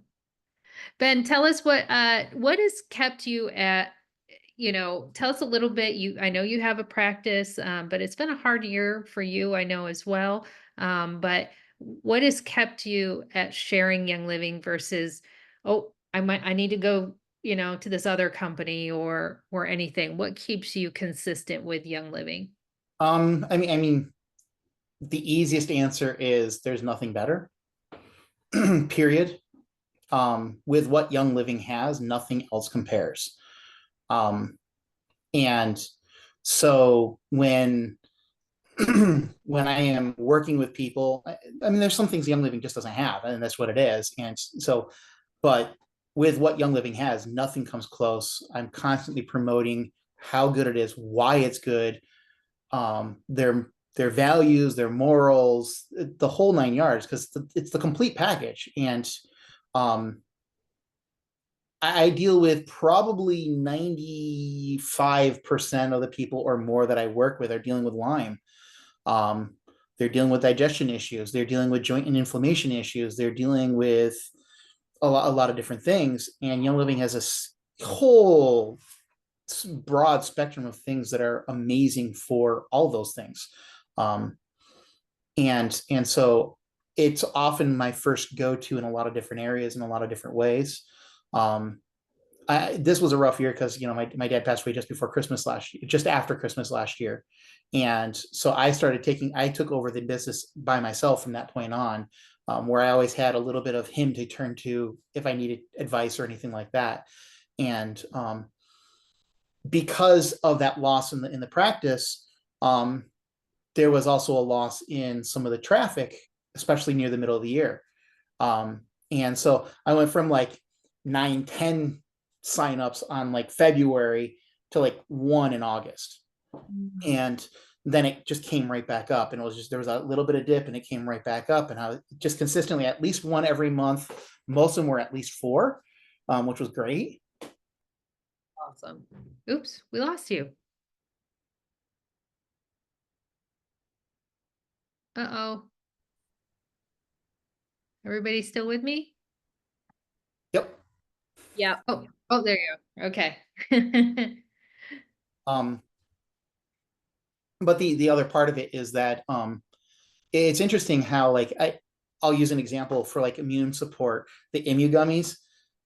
Ben, tell us what has kept you at, tell us a little bit. I know you have a practice, but it's been a hard year for you, I know as well. But what has kept you at sharing Young Living versus, oh, I need to go, to this other company or anything? What keeps you consistent with Young Living? I mean, the easiest answer is there's nothing better. Period. With what Young Living has, nothing else compares. And so when when I am working with people, I mean, there's some things Young Living just doesn't have, and that's what it is. And so, but with what Young Living has, nothing comes close. I'm constantly promoting how good it is, why it's good, their values, their morals, the whole 9 yards, because it's the complete package. And I deal with probably 95% of the people or more that I work with are dealing with Lyme. They're dealing with digestion issues. They're dealing with joint and inflammation issues. They're dealing with a lot of different things. And Young Living has a whole broad spectrum of things that are amazing for all those things. And so it's often my first go-to in a lot of different areas in a lot of different ways. This was a rough year because, my dad passed away just after Christmas last year. And so I took over the business by myself from that point on, where I always had a little bit of him to turn to if I needed advice or anything like that. And because of that loss in the practice, there was also a loss in some of the traffic, especially near the middle of the year. And so I went from like 9-10 signups on like February to like 1 in August. And then it just came right back up, and it was just, there was a little bit of dip and it came right back up, and I was just consistently at least 1 every month. Most of them were at least 4, which was great. Awesome. Oops, we lost you. Uh-oh. Everybody still with me? Yep. Yeah. Oh, there you go. Okay. But the other part of it is that it's interesting how, like, I'll use an example for like immune support, the Immu gummies.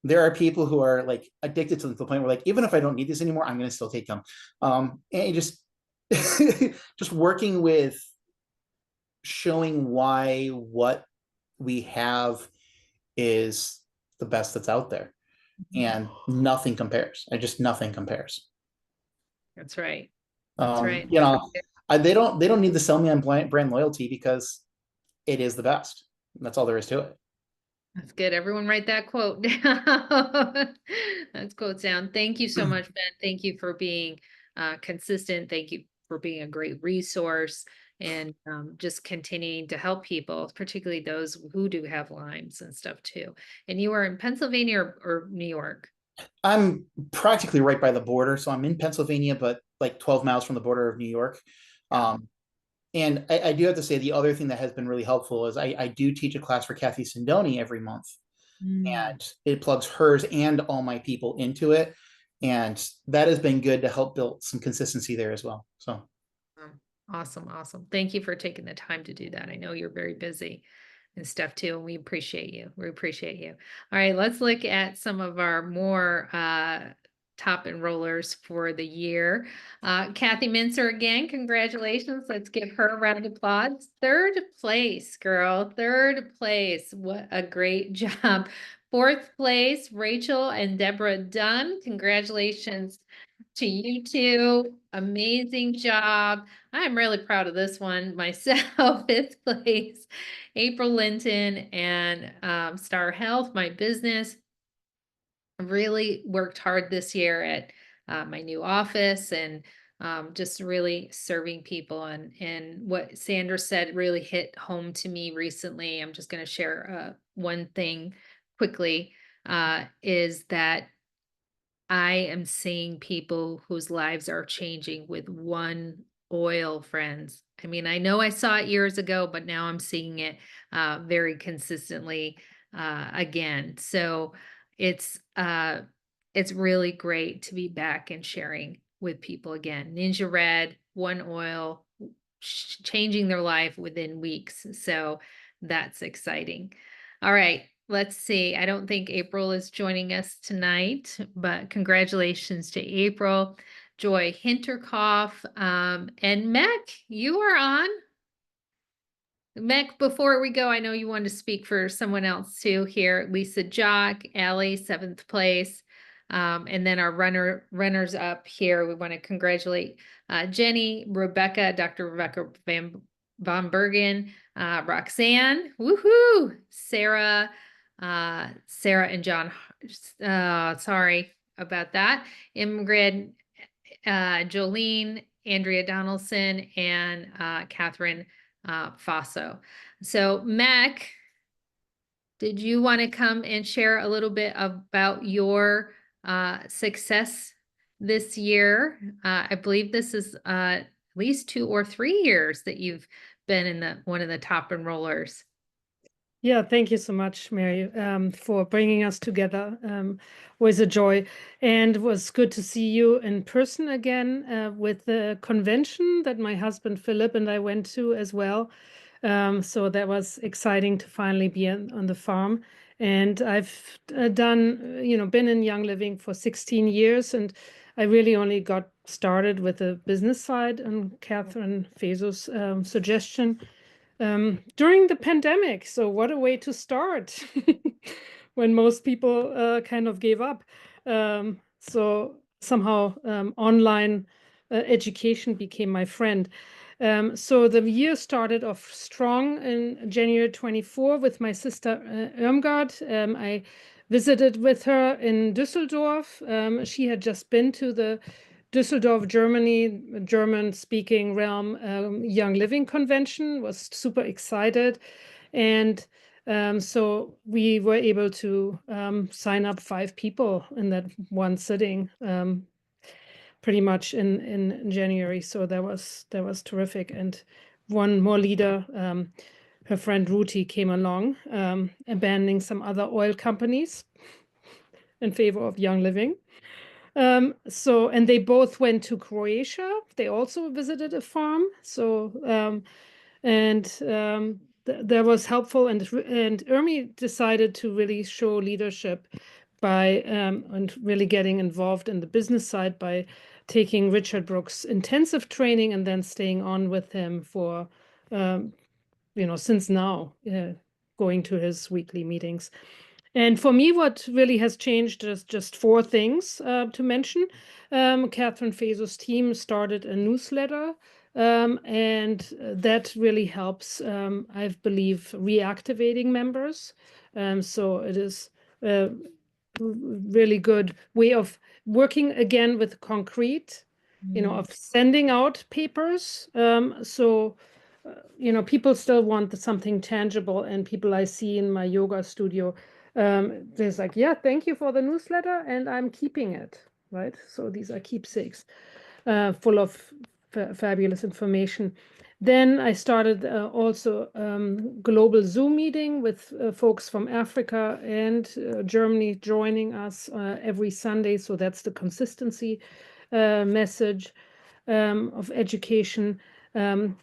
There are people who are like addicted to them to the point where, like, even if I don't need this anymore, I'm going to still take them. And just just working with showing why what we have is the best that's out there, and nothing compares. Nothing compares. That's right. That's right. They don't need to sell me on brand loyalty, because it is the best. That's all there is to it. That's good. Everyone write that quote down. That's quotes down. Thank you so much, Ben. Thank you for being consistent. Thank you for being a great resource and just continuing to help people, particularly those who do have Lyme's and stuff too. And you are in Pennsylvania or New York? I'm practically right by the border, so I'm in Pennsylvania, but like 12 miles from the border of New York. And I do have to say the other thing that has been really helpful is I do teach a class for Kathy Sindoni every month, and it plugs hers and all my people into it. And that has been good to help build some consistency there as well. So Awesome. Awesome. Thank you for taking the time to do that. I know you're very busy and stuff too, and we appreciate you. We appreciate you. All right, let's look at some of our more top enrollers for the year. Kathy Mincer again, congratulations. Let's give her a round of applause. 3rd place, girl, 3rd place. What a great job. 4th place, Rachel and Deborah Dunn. Congratulations to you two. Amazing job. I'm really proud of this one myself. 5th place, April Linton and Star Health, my business. Really worked hard this year at my new office and just really serving people. And what Sandra said really hit home to me recently. I'm just going to share one thing quickly, is that I am seeing people whose lives are changing with one oil, friends. I mean, I know I saw it years ago, but now I'm seeing it very consistently again. So it's really great to be back and sharing with people again. Ninja Red, one oil, changing their life within weeks. So that's exciting. All right. Let's see. I don't think April is joining us tonight, but congratulations to April, Joy Hinterkopf, and Meg, you are on. Meg, before we go, I know you wanted to speak for someone else too here. Lisa Jock, Allie, 7th place. And then our runners up here, we want to congratulate Jenny, Rebecca, Dr. Rebecca Von Bergen, Roxanne, woohoo, Sarah and John, sorry about that, Ingrid, Jolene, Andrea Donaldson, and Catherine Faso. So Mac, did you want to come and share a little bit about your success this year? I believe this is at least 2 or 3 years that you've been in one of the top enrollers. Yeah, thank you so much, Mary, for bringing us together. Was a joy, and it was good to see you in person again with the convention that my husband Philip and I went to as well. So that was exciting to finally be on the farm. And I've been in Young Living for 16 years, and I really only got started with the business side and Catherine Faso's suggestion during the pandemic. So what a way to start when most people kind of gave up. So somehow online education became my friend. So the year started off strong in January 24 with my sister Irmgard. I visited with her in Düsseldorf. She had just been to the Düsseldorf, Germany, German-speaking realm Young Living Convention, was super excited. And so we were able to sign up 5 people in that one sitting, pretty much in January. So that was terrific. And one more leader, her friend Ruti, came along, abandoning some other oil companies in favor of Young Living. And they both went to Croatia. They also visited a farm. So, that was helpful. And Irmi decided to really show leadership by, and really getting involved in the business side by taking Richard Brooks' intensive training and then staying on with him for, since now, going to his weekly meetings. And for me, what really has changed is just 4 things to mention. Catherine Faso's team started a newsletter, and that really helps, I believe, reactivating members. So it is a really good way of working again with concrete of sending out papers. People still want something tangible, and people I see in my yoga studio, there's like, yeah, thank you for the newsletter, and I'm keeping it, right? So these are keepsakes, full of fabulous information. Then I started also global Zoom meeting with folks from Africa and Germany joining us every Sunday. So that's the consistency message of education. My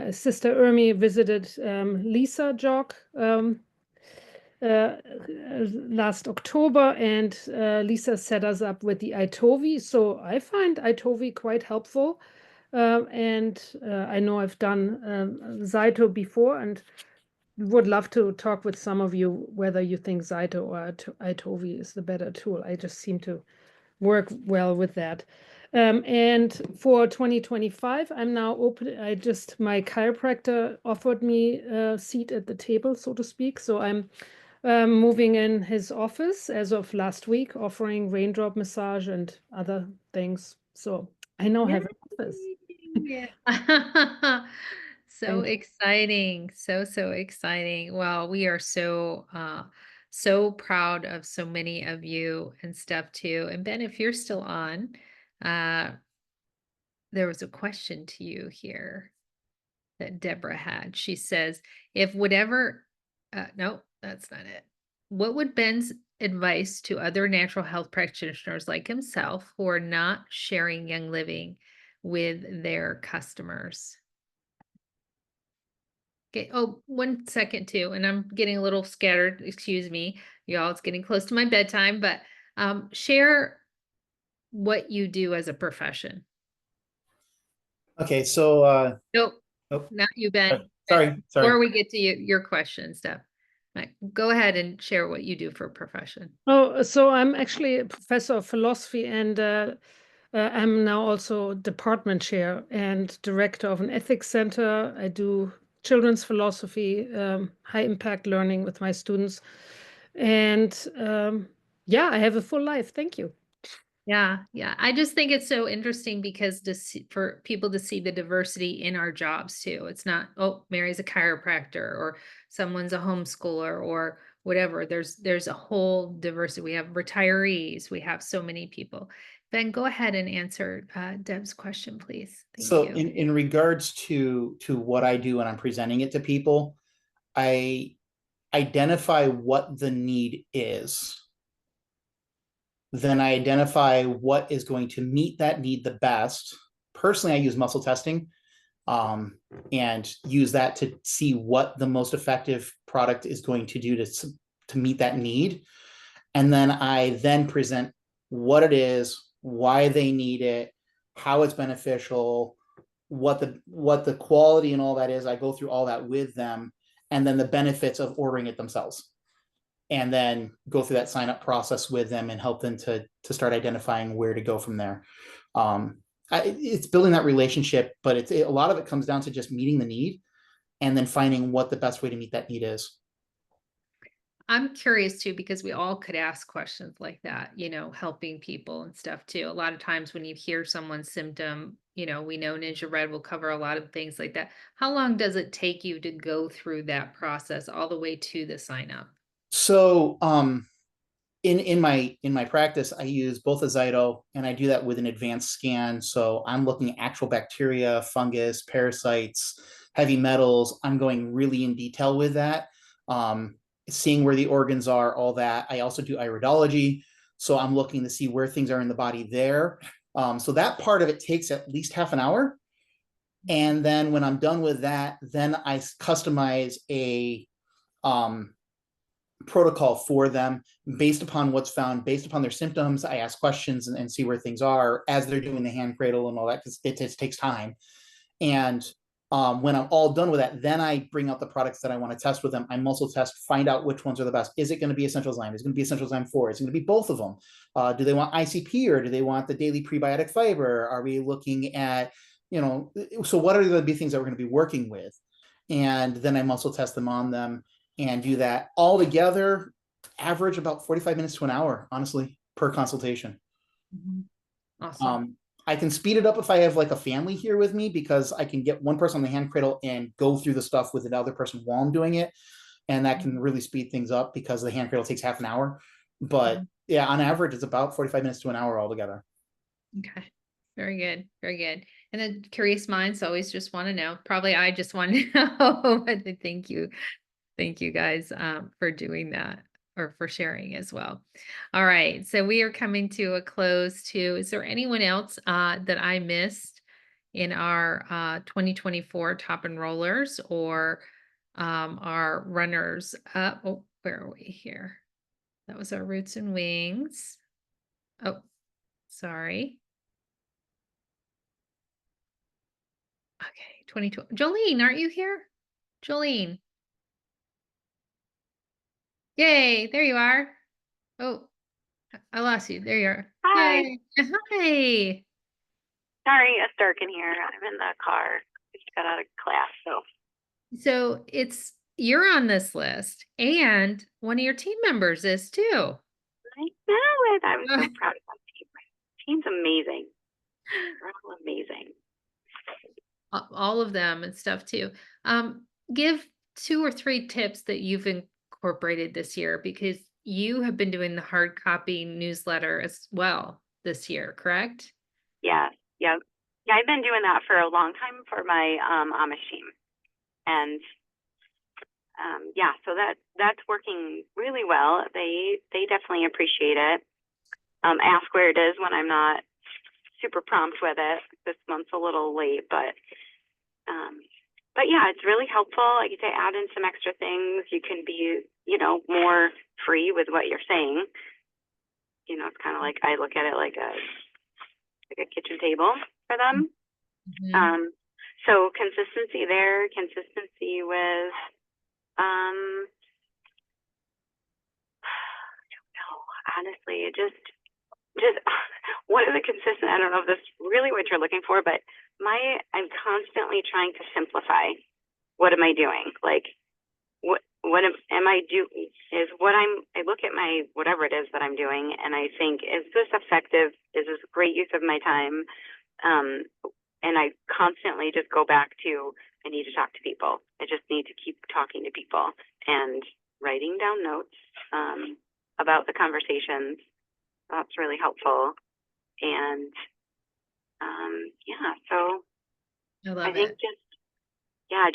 sister Ermi visited Lisa Jog last October, and Lisa set us up with the Itovi. So I find Itovi quite helpful. And I know I've done Zaito before, and would love to talk with some of you whether you think Zaito or Itovi is the better tool. I just seem to work well with that. And for 2025, I'm now open. My chiropractor offered me a seat at the table, so to speak. So I'm moving in his office as of last week, offering raindrop massage and other things. So I now have an office. So exciting. So exciting. Well, we are so proud of so many of you and stuff too. And Ben, if you're still on, there was a question to you here that Deborah had. She says, if whatever, no, that's not it. What would Ben's advice to other natural health practitioners like himself who are not sharing Young Living with their customers? Okay. Oh, 1 second too. And I'm getting a little scattered. Excuse me, y'all. It's getting close to my bedtime, but share what you do as a profession. Okay. So, Nope. oh, Not you, Ben. sorry. Before we get to your question stuff. Right. Go ahead and share what you do for a profession. Oh, so I'm actually a professor of philosophy, and I'm now also department chair and director of an ethics center. I do children's philosophy, high impact learning with my students. And I have a full life. Thank you. Yeah. I just think it's so interesting because for people to see the diversity in our jobs too. It's not, oh, Mary's a chiropractor or someone's a homeschooler or whatever. There's a whole diversity. We have retirees. We have so many people. Ben, go ahead and answer Deb's question, please. Thank you. In regards to what I do when I'm presenting it to people, I identify what the need is. Then I identify what is going to meet that need the best. Personally, I use muscle testing and use that to see what the most effective product is going to do to meet that need. And then I present what it is, why they need it, how it's beneficial, what the quality and all that is. I go through all that with them, and then the benefits of ordering it themselves. And then go through that sign up process with them and help them to start identifying where to go from there. It's building that relationship, but a lot of it comes down to just meeting the need and then finding what the best way to meet that need is. I'm curious too, because we all could ask questions like that, helping people and stuff too. A lot of times when you hear someone's symptom, we know Ninja Red will cover a lot of things like that. How long does it take you to go through that process all the way to the sign up? So in my practice, I use both a Zaito, and I do that with an advanced scan. So I'm looking at actual bacteria, fungus, parasites, heavy metals. I'm going really in detail with that, seeing where the organs are, all that. I also do iridology. So I'm looking to see where things are in the body there. So that part of it takes at least half an hour. And then when I'm done with that, then I customize a protocol for them based upon what's found, based upon their symptoms. I ask questions and see where things are as they're doing the hand cradle and all that, because it just takes time. And when I'm all done with that, then I bring out the products that I want to test with them. I muscle test, find out which ones are the best. Is it going to be Essential Zyme? Is it going to be Essential Zyme 4? Is it going to be both of them? Do they want ICP or do they want the daily prebiotic fiber? Are we looking at, so what are the big things that we're going to be working with? And then I muscle test them on them and do that all together, average about 45 minutes to an hour, honestly, per consultation. Mm-hmm. Awesome. I can speed it up if I have like a family here with me, because I can get one person on the hand cradle and go through the stuff with another person while I'm doing it. And that can really speed things up because the hand cradle takes half an hour. But yeah, on average, it's about 45 minutes to an hour altogether. Okay. Very good. Very good. And then curious minds always just want to know. Probably I just want to know, but thank you. Thank you guys for doing that, or for sharing as well. All right. So we are coming to a close too. Is there anyone else that I missed in our 2024 top enrollers, or our runners up? Oh, where are we here? That was our Roots and Wings. Oh, sorry. Okay, 22. Jolene, aren't you here? Jolene. Yay, there you are. Oh, I lost you. There you are. Hi. Yay. Hi. Sorry, it's dark in here. I'm in the car. Just got out of class, so. So you're on this list, and one of your team members is too. I know it. I'm so proud of my team. My team's amazing. They're all amazing. All of them and stuff too. Give 2 or 3 tips that you've incorporated this year, because you have been doing the hard copy newsletter as well this year, correct? Yeah, yeah. Yeah, I've been doing that for a long time for my Amish team. And yeah, so that's working really well. They definitely appreciate it. Ask where it is when I'm not super prompt with it. This month's a little late, but yeah, it's really helpful. Like you say, add in some extra things. You can be, more free with what you're saying. It's kind of like, I look at it like a kitchen table for them. So consistency there, consistency with, I don't know, honestly, it just what is a consistent, I don't know if this is really what you're looking for, but I'm constantly trying to simplify. What am I doing? Like, what am I doing? I look at my, whatever it is that I'm doing, and I think, is this effective? Is this a great use of my time? And I constantly just go back to, I need to talk to people. I just need to keep talking to people and writing down notes about the conversations. That's really helpful. And yeah, so I think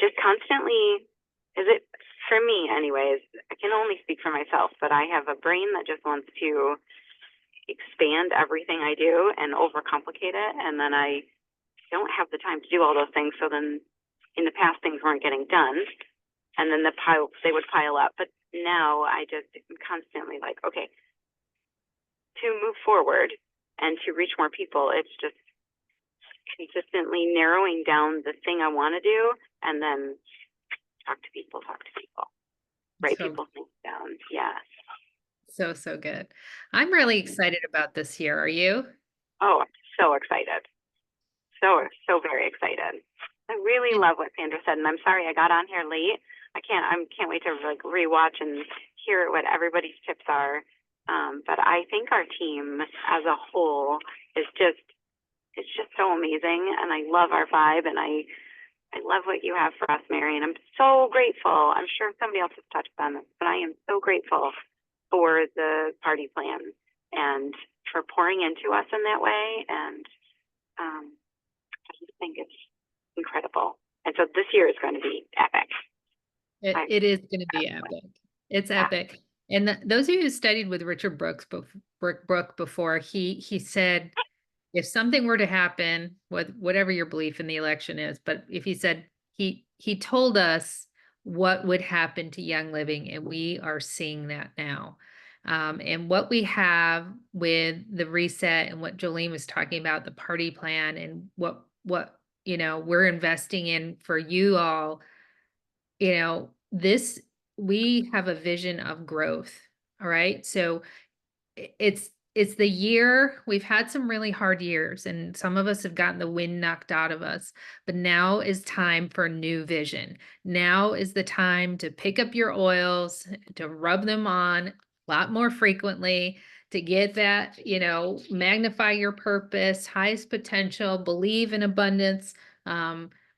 just constantly, for me anyways, I can only speak for myself, but I have a brain that just wants to expand everything I do and overcomplicate it. And then I don't have the time to do all those things. So then in the past, things weren't getting done, and then they would pile up. But now I just am constantly like, okay, to move forward and to reach more people, it's just consistently narrowing down the thing I want to do, and then talk to people, write people's things down. Yeah. So good. I'm really excited about this year. Are you? Oh, I'm so excited. So very excited. I really love what Sandra said, and I'm sorry I got on here late. I can't wait to like rewatch and hear what everybody's tips are. But I think our team as a whole is it's just so amazing, and I love our vibe, and I love what you have for us, Mary, and I'm so grateful. I'm sure somebody else has touched on this, but I am so grateful for the party plan and for pouring into us in that way. And I just think it's incredible. And so this year is going to be epic. It is going to be epic. It's epic. And those of you who studied with Richard Brooke before, he said, if something were to happen, whatever your belief in the election is, but if he said, he told us what would happen to Young Living, and we are seeing that now. And what we have with the reset and what Jolene was talking about, the party plan, and what we're investing in for you all, we have a vision of growth. All right. So it's the year, we've had some really hard years, and some of us have gotten the wind knocked out of us, but now is time for a new vision. Now is the time to pick up your oils, to rub them on a lot more frequently, to get that, magnify your purpose, highest potential, believe in abundance.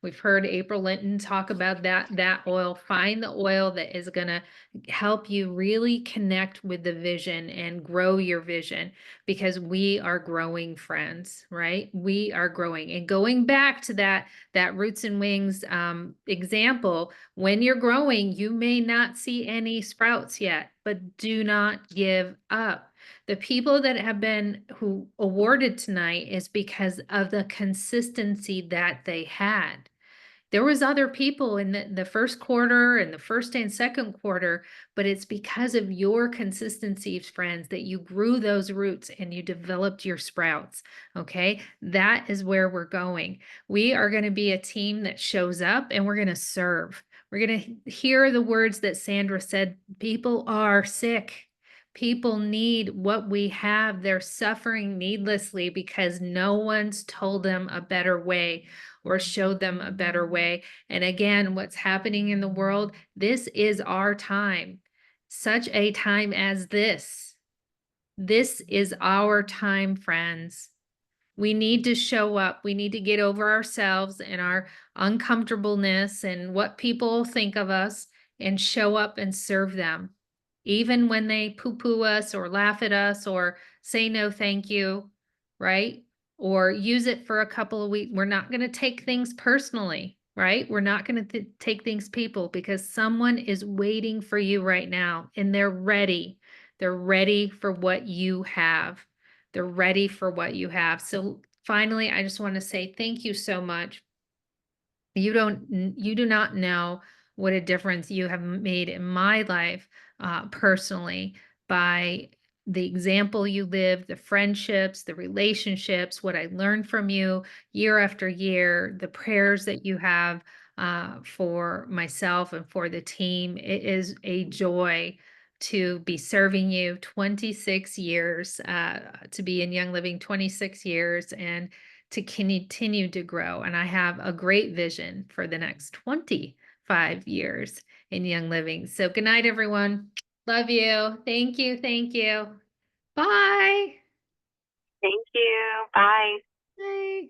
We've heard April Linton talk about that oil. Find the oil that is going to help you really connect with the vision and grow your vision, because we are growing, friends, right? We are growing. And going back to that Roots and Wings example, when you're growing, you may not see any sprouts yet, but do not give up. The people that have been who awarded tonight is because of the consistency that they had. There was other people in the first quarter and the first and second quarter, but it's because of your consistency, friends, that you grew those roots and you developed your sprouts. Okay. That is where we're going. We are going to be a team that shows up and we're going to serve. We're going to hear the words that Sandra said. People are sick. People need what we have. They're suffering needlessly because no one's told them a better way or showed them a better way. And again, what's happening in the world, this is our time. Such a time as this. This is our time, friends. We need to show up. We need to get over ourselves and our uncomfortableness and what people think of us and show up and serve them. Even when they poo-poo us or laugh at us or say no thank you, right? Or use it for a couple of weeks. We're not going to take things personally, right? We're not going to take things people, because someone is waiting for you right now and they're ready. They're ready for what you have. They're ready for what you have. So finally, I just want to say thank you so much. You do not know what a difference you have made in my life personally by the example you live, the friendships, the relationships, what I learned from you year after year, the prayers that you have for myself and for the team. It is a joy to be serving you 26 years, to be in Young Living 26 years, and to continue to grow. And I have a great vision for the next 25 years in Young Living. So good night, everyone. Love you. Thank you. Thank you. Bye. Thank you. Bye. Bye.